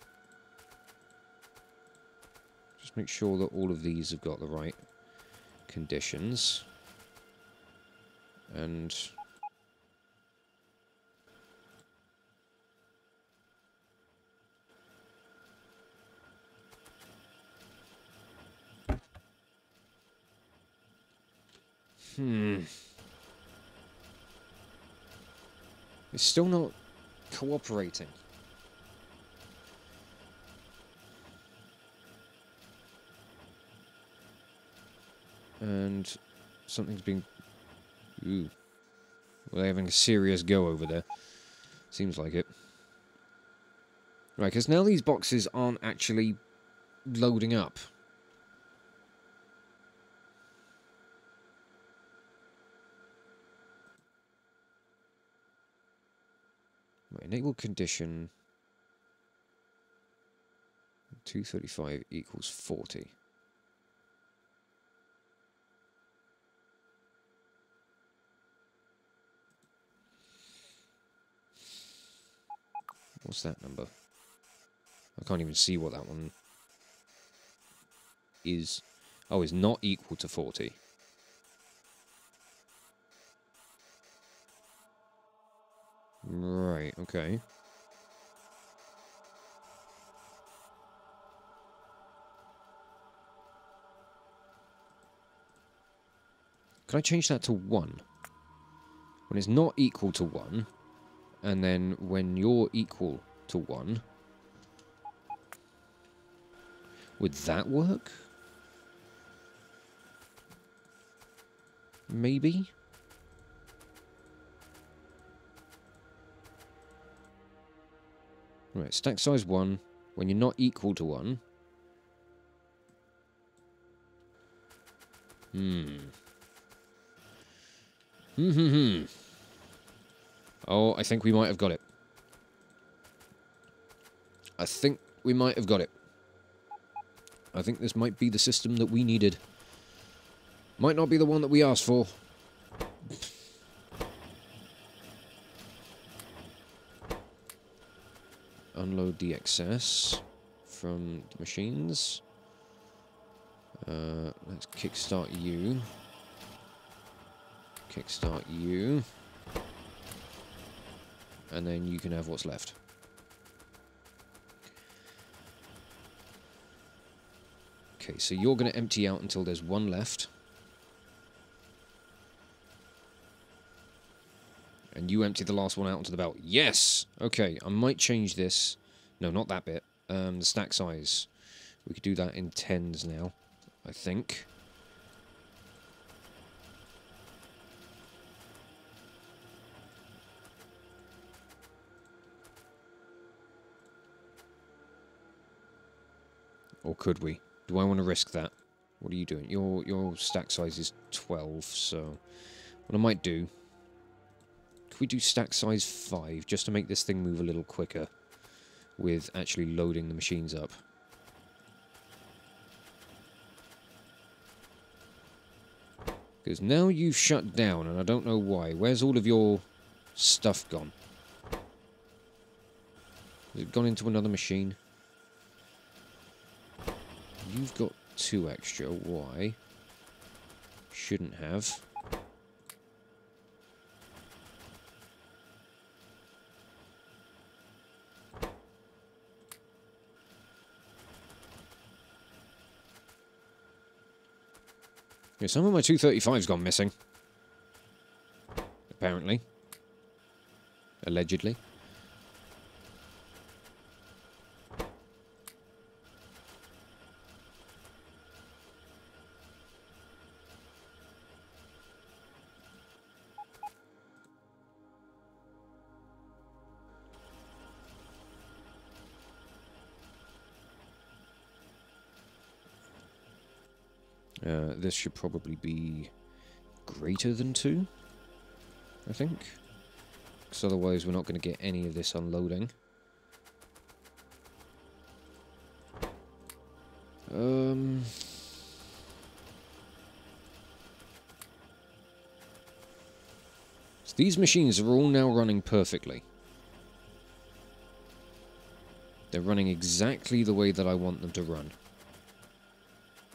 Just make sure that all of these have got the right conditions. And it's still not cooperating. And something's been... Ooh. Well, they're having a serious go over there. Seems like it. Right, because now these boxes aren't actually loading up. enable condition 235 equals 40. What's that number? I can't even see what that one is. Oh, it's not equal to 40. Right, okay. Can I change that to 1? When it's not equal to 1, and then when you're equal to 1, would that work? Maybe? Right, stack size 1, when you're not equal to 1. Oh, I think we might have got it. I think we might have got it. I think this might be the system that we needed. Might not be the one that we asked for. Unload the excess from the machines. Let's kickstart you. Kickstart you. And then you can have what's left. Okay, so you're going to empty out until there's 1 left. And you empty the last one out onto the belt. Yes! Okay, I might change this. No, not that bit. The stack size. We could do that in 10s now, I think. Or could we? Do I want to risk that? What are you doing? Your stack size is 12, so what I might do... Could we do stack size 5, just to make this thing move a little quicker with actually loading the machines up? Because now you've shut down, and I don't know why. Where's all of your stuff gone? Has it gone into another machine? You've got 2 extra. Why? Shouldn't have. Yeah, some of my 235's gone missing. Apparently. Allegedly. This should probably be greater than 2, I think. Because otherwise we're not going to get any of this unloading. So these machines are all now running perfectly. They're running exactly the way that I want them to run.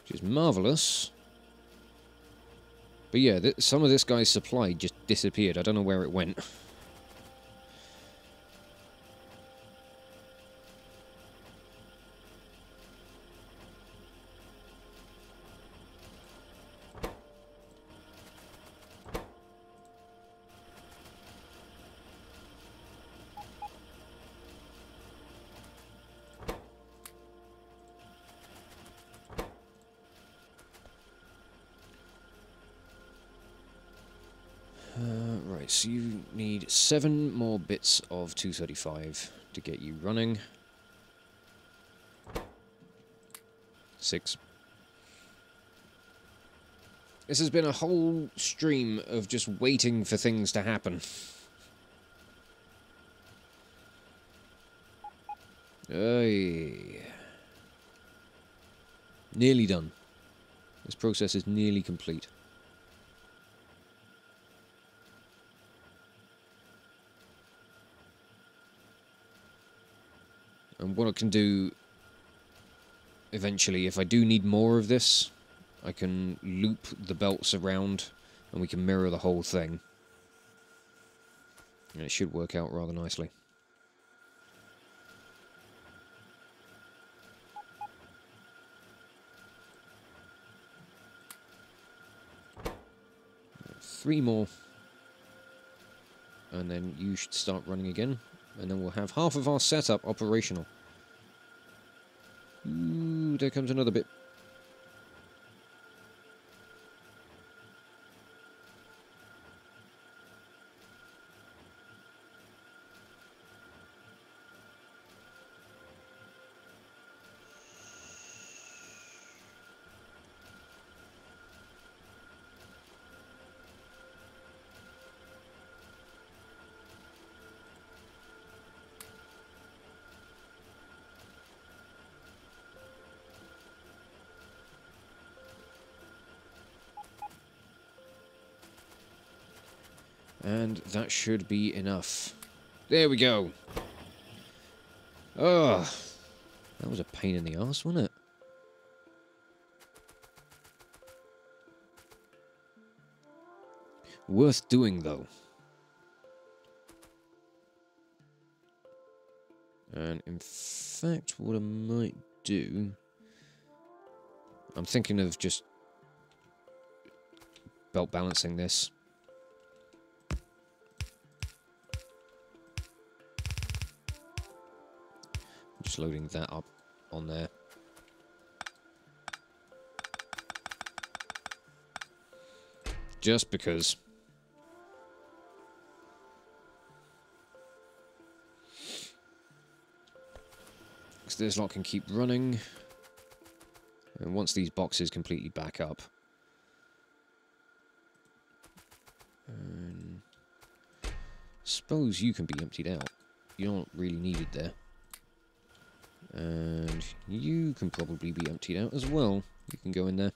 Which is marvellous. But yeah, some of this guy's supply just disappeared. I don't know where it went. Right, so you need 7 more bits of 235 to get you running. 6. This has been a whole stream of just waiting for things to happen. Hey. Nearly done. This process is nearly complete. And what I can do eventually, if I do need more of this, I can loop the belts around and we can mirror the whole thing. And it should work out rather nicely. Three more. And then you should start running again. And then we'll have half of our setup operational. Ooh, there comes another bit. And that should be enough. There we go. Oh, that was a pain in the arse, wasn't it? Worth doing, though. And in fact, what I might do... I'm thinking of just belt balancing this. Just loading that up on there. Just because. Because this lot can keep running. And once these boxes completely back up. Suppose you can be emptied out. You're not really needed there. And you can probably be emptied out as well. You can go in there.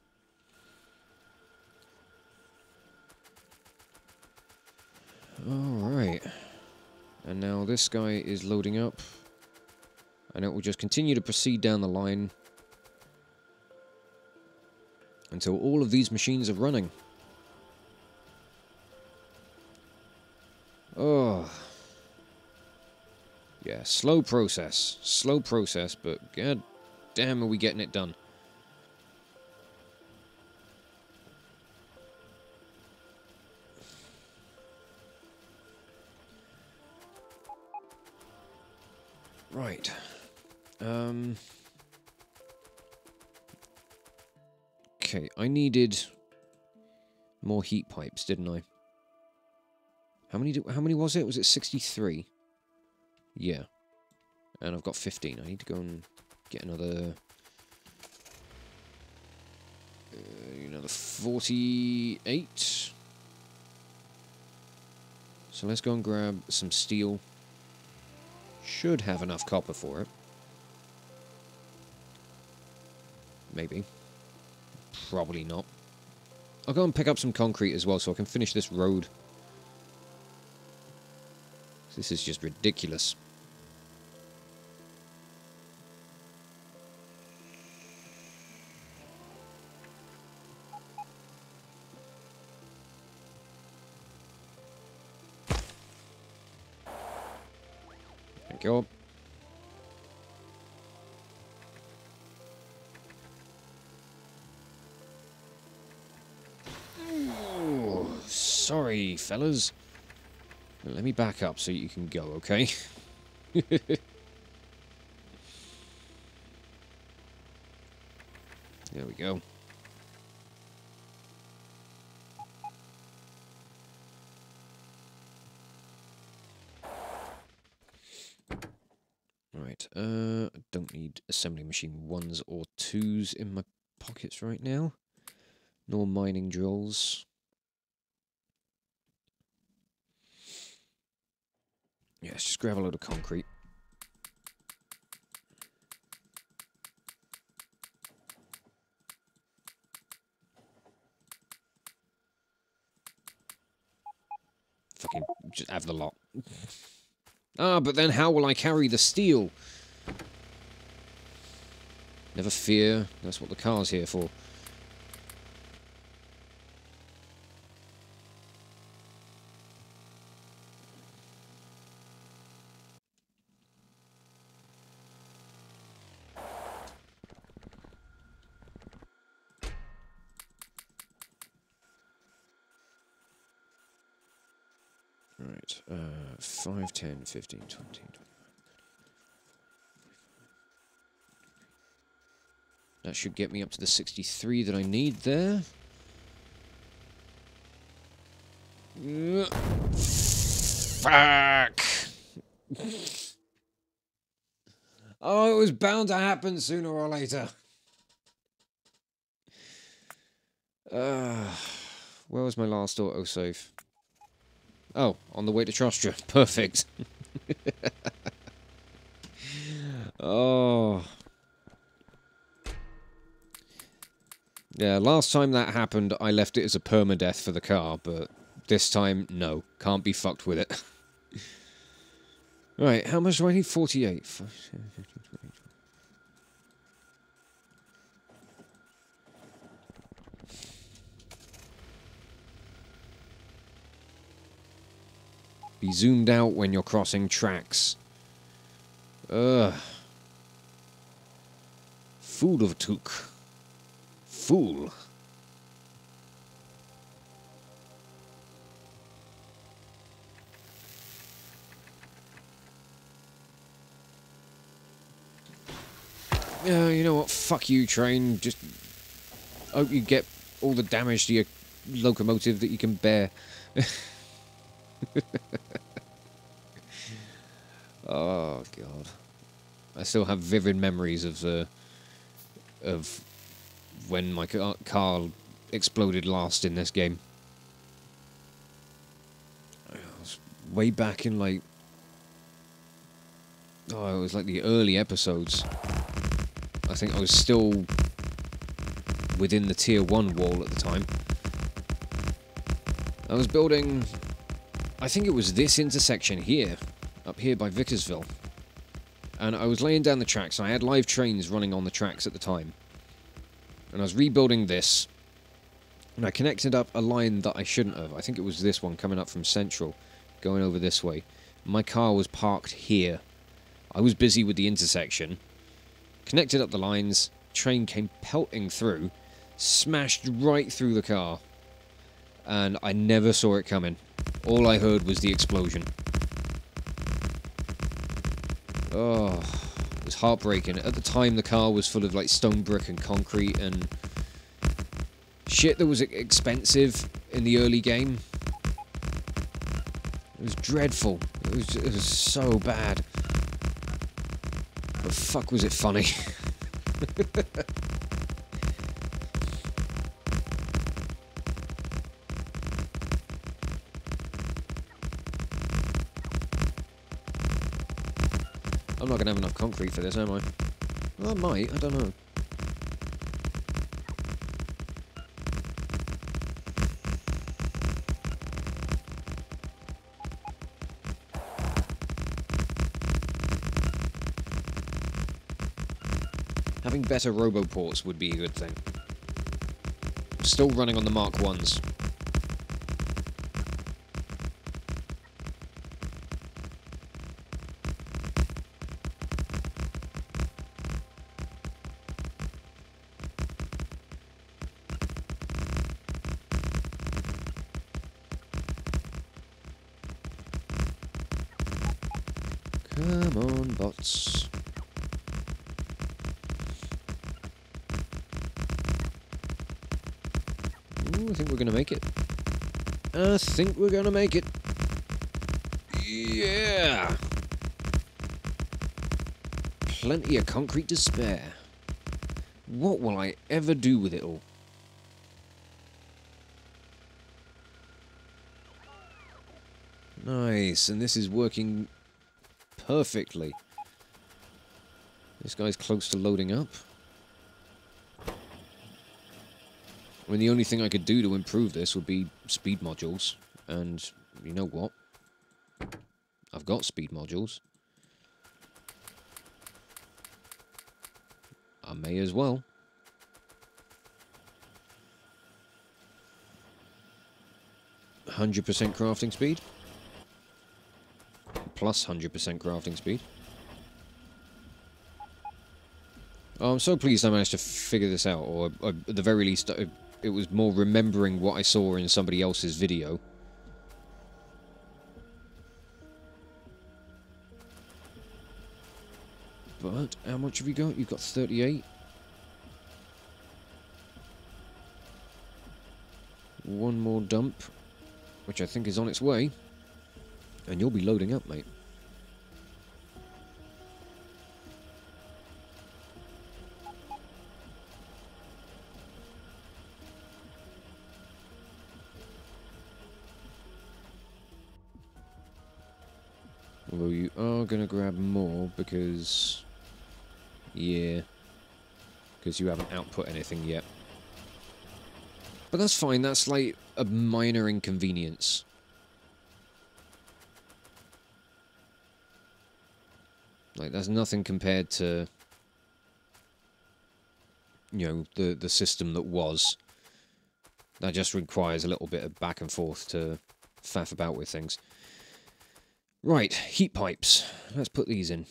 Alright. And now this guy is loading up. And it will just continue to proceed down the line until all of these machines are running. Oh. Yeah, slow process, but god damn are we getting it done. Right. Okay, I needed more heat pipes, didn't I? How many was it? Was it 63? Yeah. And I've got 15. I need to go and get another 48. So let's go and grab some steel. Should have enough copper for it. Maybe. Probably not. I'll go and pick up some concrete as well so I can finish this road. This is just ridiculous. Thank you. Ooh, sorry, fellas. Let me back up so you can go, okay? There we go. Right, I don't need assembly machine 1s or 2s in my pockets right now. Nor mining drills. Yeah, let's just grab a load of concrete. Just have the lot. Ah, but then how will I carry the steel? Never fear. That's what the car's here for. Right, 5, 10, 15, 20. That should get me up to the 63 that I need there. Fuck! Oh, it was bound to happen sooner or later. Where was my last autosave? Oh, on the way to Trostra. Perfect. Oh. Yeah, last time that happened, I left it as a permadeath for the car, but this time, no. Can't be fucked with it. Right, how much do I need? 48. 5, 10, 15, 20. Be zoomed out when you're crossing tracks. Ugh. Fool of Took. Fool. You know what? Fuck you, train. Just hope you get all the damage to your locomotive that you can bear. Oh god, I still have vivid memories of when my car exploded last in this game. It was way back in like, oh, it was like the early episodes. I think I was still within the tier 1 wall at the time. I was building, I think it was this intersection here, up here by Vickersville. And I was laying down the tracks, and I had live trains running on the tracks at the time. And I was rebuilding this, and I connected up a line that I shouldn't have. I think it was this one coming up from Central, going over this way. My car was parked here. I was busy with the intersection, connected up the lines, train came pelting through, smashed right through the car, and I never saw it coming. All I heard was the explosion. Oh, it was heartbreaking. At the time, the car was full of like stone brick and concrete and shit that was expensive in the early game. It was dreadful. It was so bad. But fuck was it funny. I'm not going to have enough concrete for this, am I? Well, I might. I don't know. Having better roboports would be a good thing. I'm still running on the Mark 1s. Come on, bots. Ooh, I think we're gonna make it. I think we're gonna make it. Yeah! Plenty of concrete to spare. What will I ever do with it all? Nice, and this is working perfectly. This guy's close to loading up. I mean, the only thing I could do to improve this would be speed modules, and you know what? I've got speed modules. I may as well. %100 crafting speed. Plus 100% crafting speed. Oh, I'm so pleased I managed to figure this out, or at the very least, it was more remembering what I saw in somebody else's video. But, how much have you got? You've got 38. One more dump, which I think is on its way. And you'll be loading up, mate. Although you are going to grab more because... yeah. Because you haven't output anything yet. But that's fine, that's like a minor inconvenience. Like, that's nothing compared to... you know, the system that was. That just requires a little bit of back and forth to faff about with things. Right, heat pipes. Let's put these in.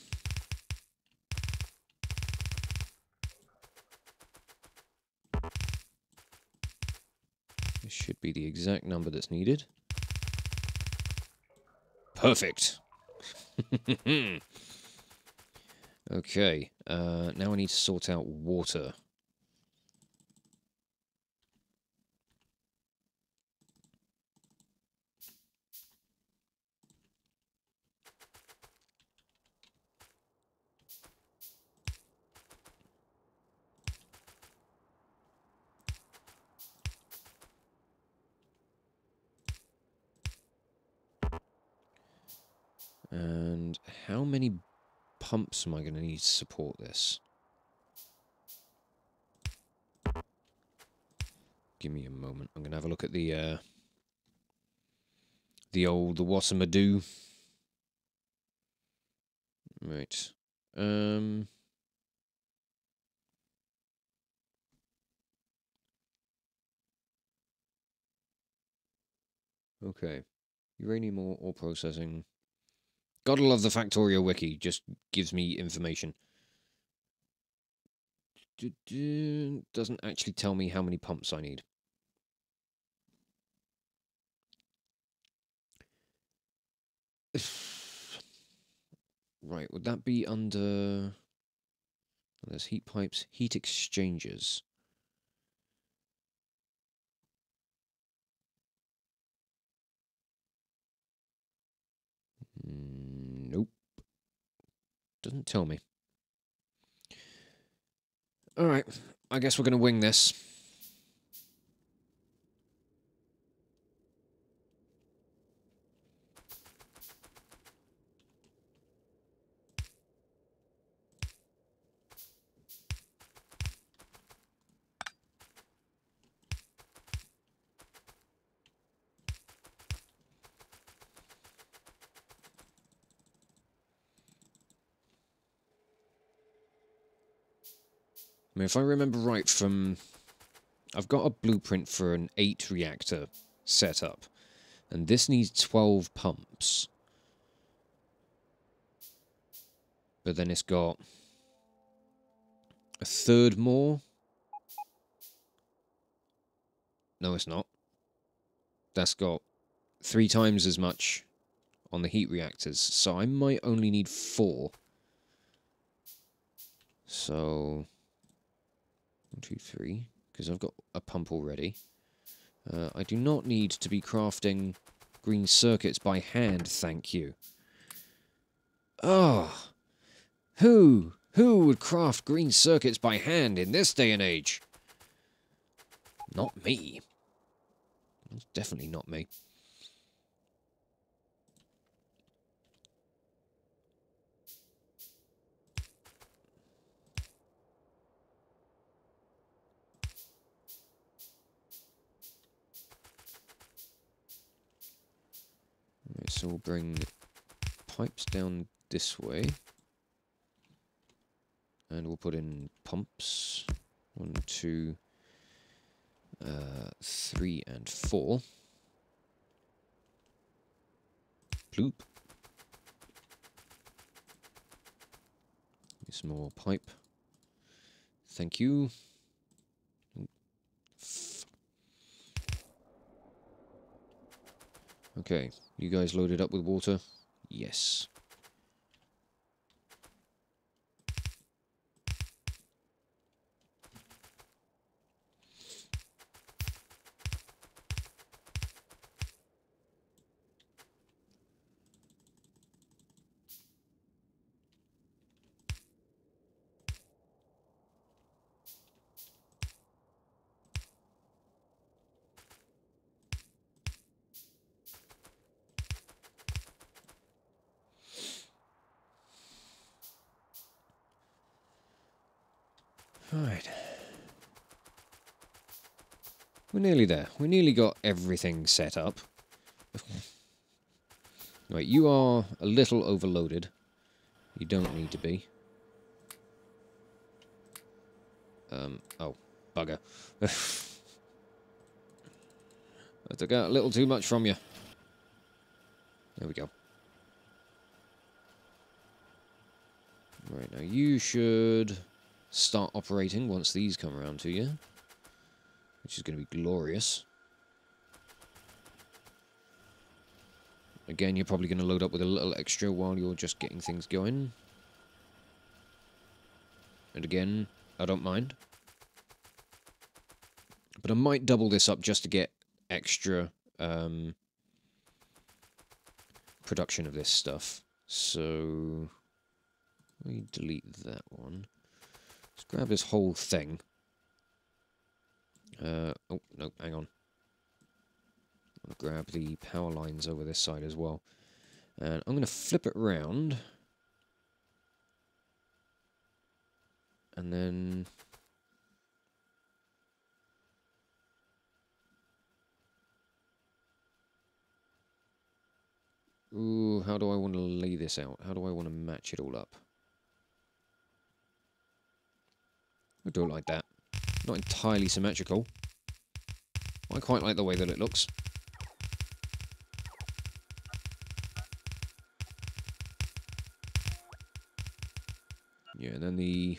This should be the exact number that's needed. Perfect! Okay, now I need to sort out water. And how many pumps am I going to need to support this? Give me a moment. I'm going to have a look at the Wassamadoo. Right. Okay. Uranium ore processing. Gotta love the Factorio wiki. Just gives me information. Doesn't actually tell me how many pumps I need. Right, would that be under... there's heat pipes, heat exchangers. Nope. Doesn't tell me. Alright, I guess we're going to wing this. I mean, if I remember right from... I've got a blueprint for an 8 reactor setup, and this needs 12 pumps. But then it's got a third more. No, it's not. That's got 3 times as much on the heat reactors, so I might only need 4. So... 1, 2, 3, because I've got a pump already. I do not need to be crafting green circuits by hand, thank you. Oh, who would craft green circuits by hand in this day and age? Not me. It's definitely not me. So we'll bring pipes down this way. And we'll put in pumps. 1, 2, 3, and 4. Bloop. Some more pipe. Thank you. Okay, you guys loaded up with water? Yes. Right. We're nearly there. We nearly got everything set up. Right, you are a little overloaded. You don't need to be. Oh, bugger. I took out a little too much from you. There we go. Right, now you should start operating once these come around to you, which is going to be glorious. Again, you're probably going to load up with a little extra while you're just getting things going. And again, I don't mind. But I might double this up just to get extra production of this stuff. So, let me delete that one. Let's grab this whole thing. Oh, no, hang on. I'll grab the power lines over this side as well. And I'm going to flip it round. And then... Ooh, how do I want to lay this out? How do I want to match it all up? We'll do it like that. Not entirely symmetrical. I quite like the way that it looks. Yeah, and then the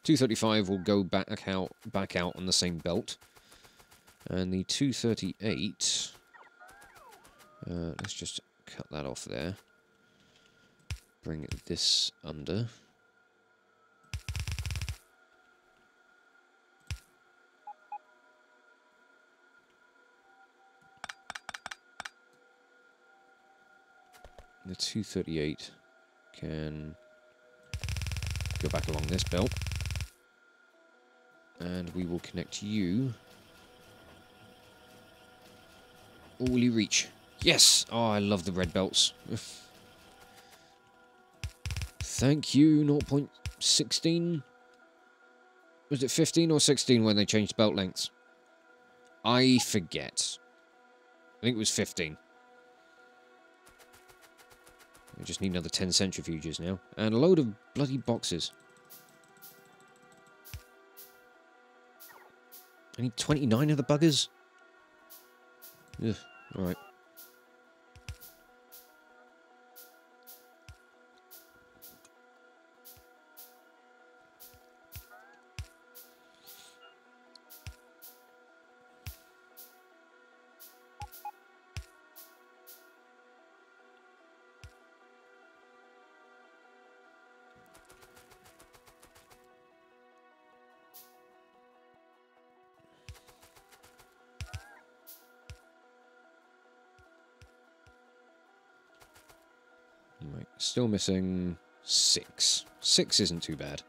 235 will go back out on the same belt. And the 238... let's just cut that off there. Bring this under. The 238 can go back along this belt. And we will connect you. Or will you reach? Yes! Oh, I love the red belts. Thank you, 0.16. Was it 15 or 16 when they changed belt lengths? I forget. I think it was 15. We just need another 10 centrifuges now. And a load of bloody boxes. I need 29 of the buggers? Ugh, alright. Right, still missing 6. 6 isn't too bad.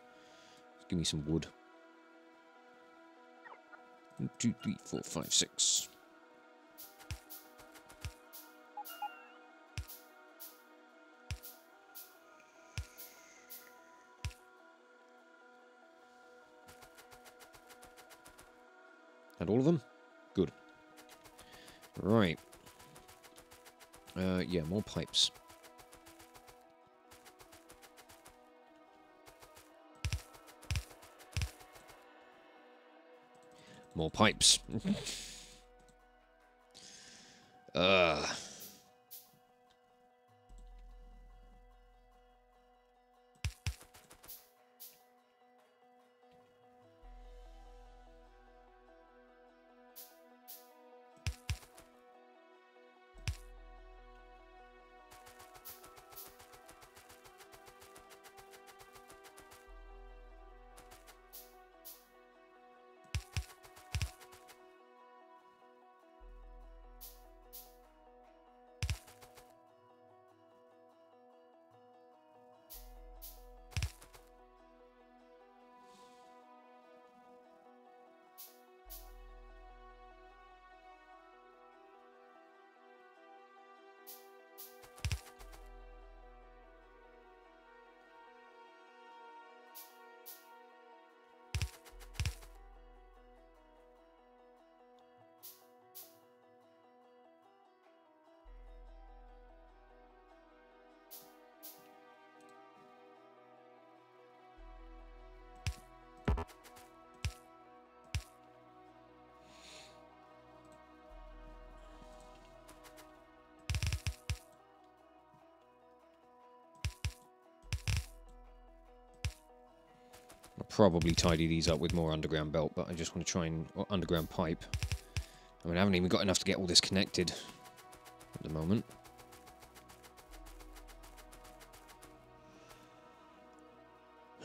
Just give me some wood. 1, 2, 3, 4, 5, 6. And all of them? Good. Right. Yeah, more pipes. More pipes. Ugh. I'll probably tidy these up with more underground belt, but I just want to try and... or underground pipe. I mean, I haven't even got enough to get all this connected at the moment.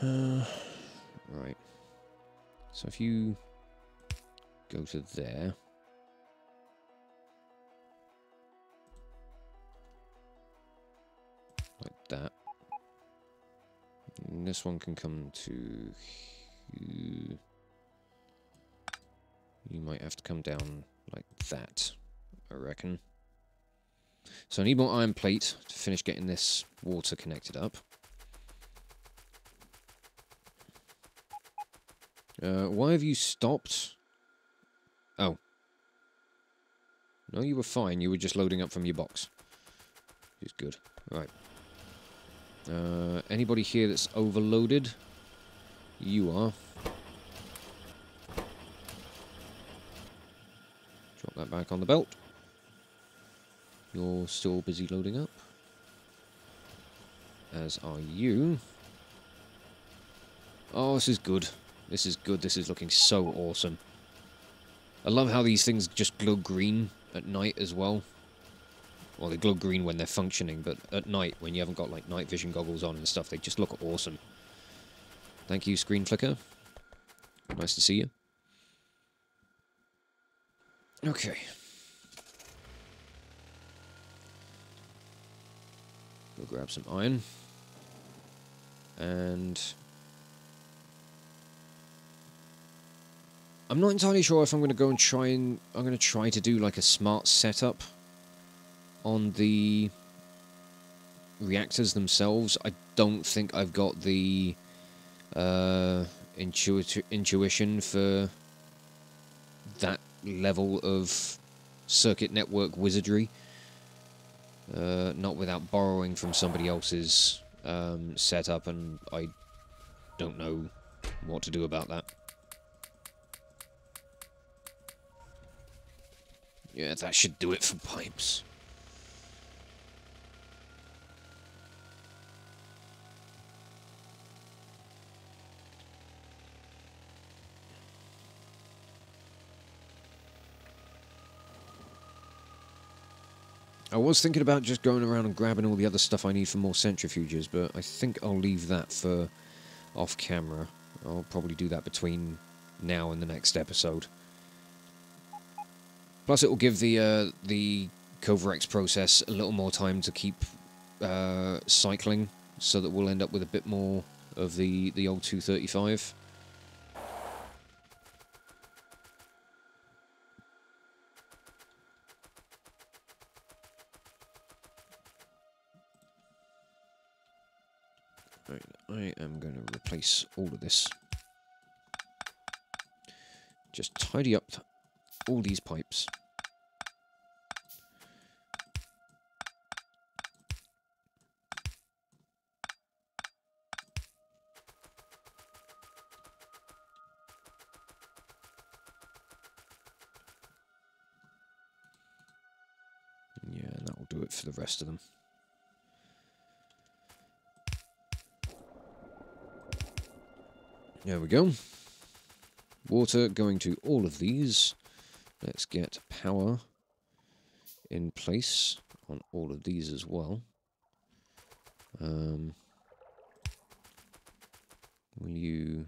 Right. So if you go to there... like that. And this one can come to... you might have to come down like that, I reckon. So I need more iron plate to finish getting this water connected up. Why have you stopped? Oh. No, you were fine. You were just loading up from your box. Which is good. Right. Anybody here that's overloaded? You are. Drop that back on the belt. You're still busy loading up. As are you. Oh, this is good. This is good. This is looking so awesome. I love how these things just glow green at night as well. Well, they glow green when they're functioning, but at night, when you haven't got, like, night vision goggles on and stuff, they just look awesome. Thank you, Screen Flicker. Nice to see you. Okay. Go grab some iron. And... I'm not entirely sure if I'm going to go and try and... I'm going to try to do, like, a smart setup on the reactors themselves. I don't think I've got the intuition for that level of circuit network wizardry. Not without borrowing from somebody else's setup, and I don't know what to do about that. Yeah, that should do it for pipes. I was thinking about just going around and grabbing all the other stuff I need for more centrifuges, but I think I'll leave that for off camera. I'll probably do that between now and the next episode. Plus, it will give the Kovarex process a little more time to keep cycling, so that we'll end up with a bit more of the old 235. Right, I am going to replace all of this. Just tidy up all these pipes. for the rest of them. There we go. Water going to all of these. Let's get power in place on all of these as well. Will you...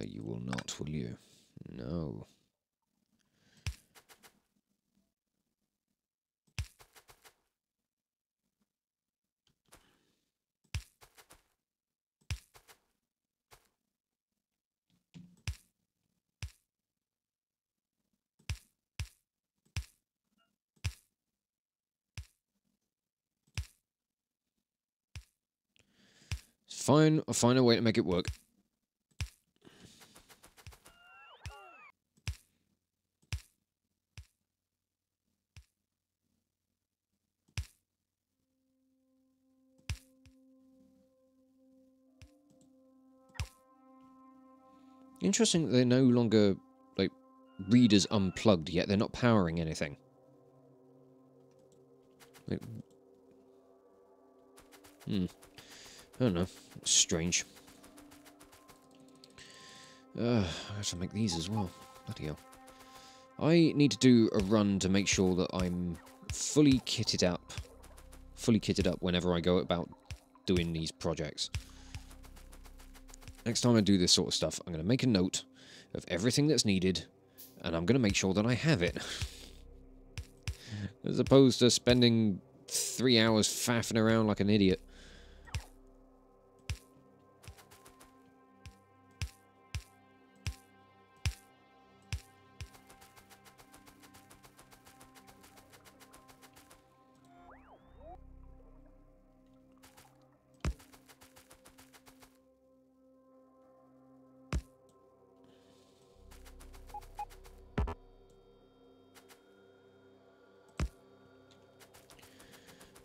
you will not, will you? No. It's fine, I'll find a way to make it work. Interesting that they're no longer, like, readers unplugged, yet they're not powering anything. Like, I don't know. It's strange. I have to make these as well. Bloody hell. I need to do a run to make sure that I'm fully kitted up whenever I go about doing these projects. Next time I do this sort of stuff, I'm going to make a note of everything that's needed, and I'm going to make sure that I have it. As opposed to spending 3 hours faffing around like an idiot.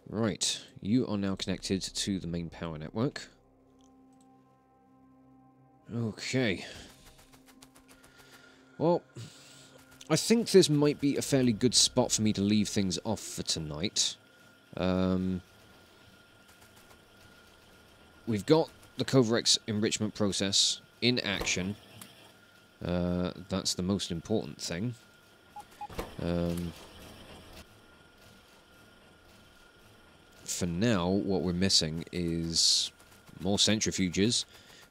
Right, you are now connected to the main power network. Okay. Well, I think this might be a fairly good spot for me to leave things off for tonight. We've got the Kovarex enrichment process in action. That's the most important thing. For now, what we're missing is more centrifuges,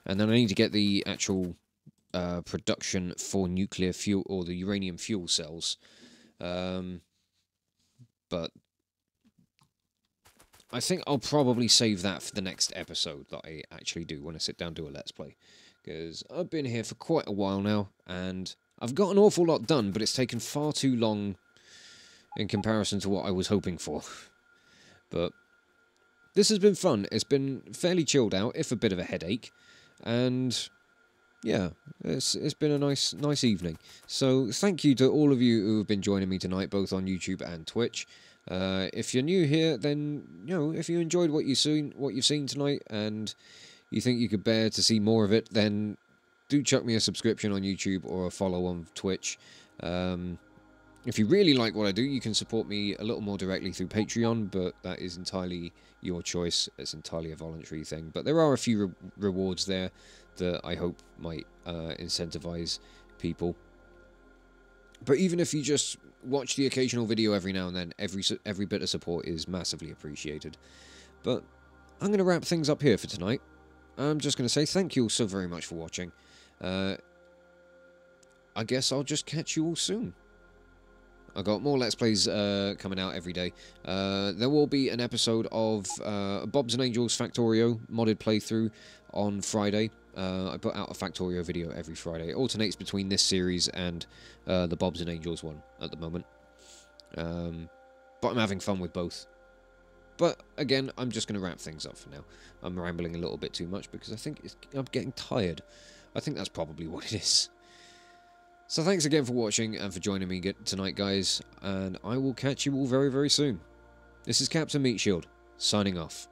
and then I need to get the actual production for nuclear fuel, or the uranium fuel cells. But I think I'll probably save that for the next episode that I actually do when I sit down and do a Let's Play. Because I've been here for quite a while now, and I've got an awful lot done, but it's taken far too long in comparison to what I was hoping for. But this has been fun. It's been fairly chilled out, if a bit of a headache, and yeah, it's been a nice evening. So thank you to all of you who have been joining me tonight, both on YouTube and Twitch. If you're new here, then if you enjoyed what you've seen tonight, and you think you could bear to see more of it, then do chuck me a subscription on YouTube or a follow on Twitch. If you really like what I do, you can support me a little more directly through Patreon, but that is entirely your choice. It's entirely a voluntary thing. But there are a few rewards there that I hope might incentivize people. But even if you just watch the occasional video every now and then, every bit of support is massively appreciated. But I'm going to wrap things up here for tonight. I'm just going to say thank you all so very much for watching. I guess I'll just catch you all soon. I've got more Let's Plays coming out every day. There will be an episode of Bobs and Angels Factorio modded playthrough on Friday. I put out a Factorio video every Friday. It alternates between this series and the Bobs and Angels one at the moment. But I'm having fun with both. But again, I'm just going to wrap things up for now. I'm rambling a little bit too much because I think I'm getting tired. I think that's probably what it is. So thanks again for watching and for joining me tonight, guys, and I will catch you all very, very soon. This is Captain Meatshield, signing off.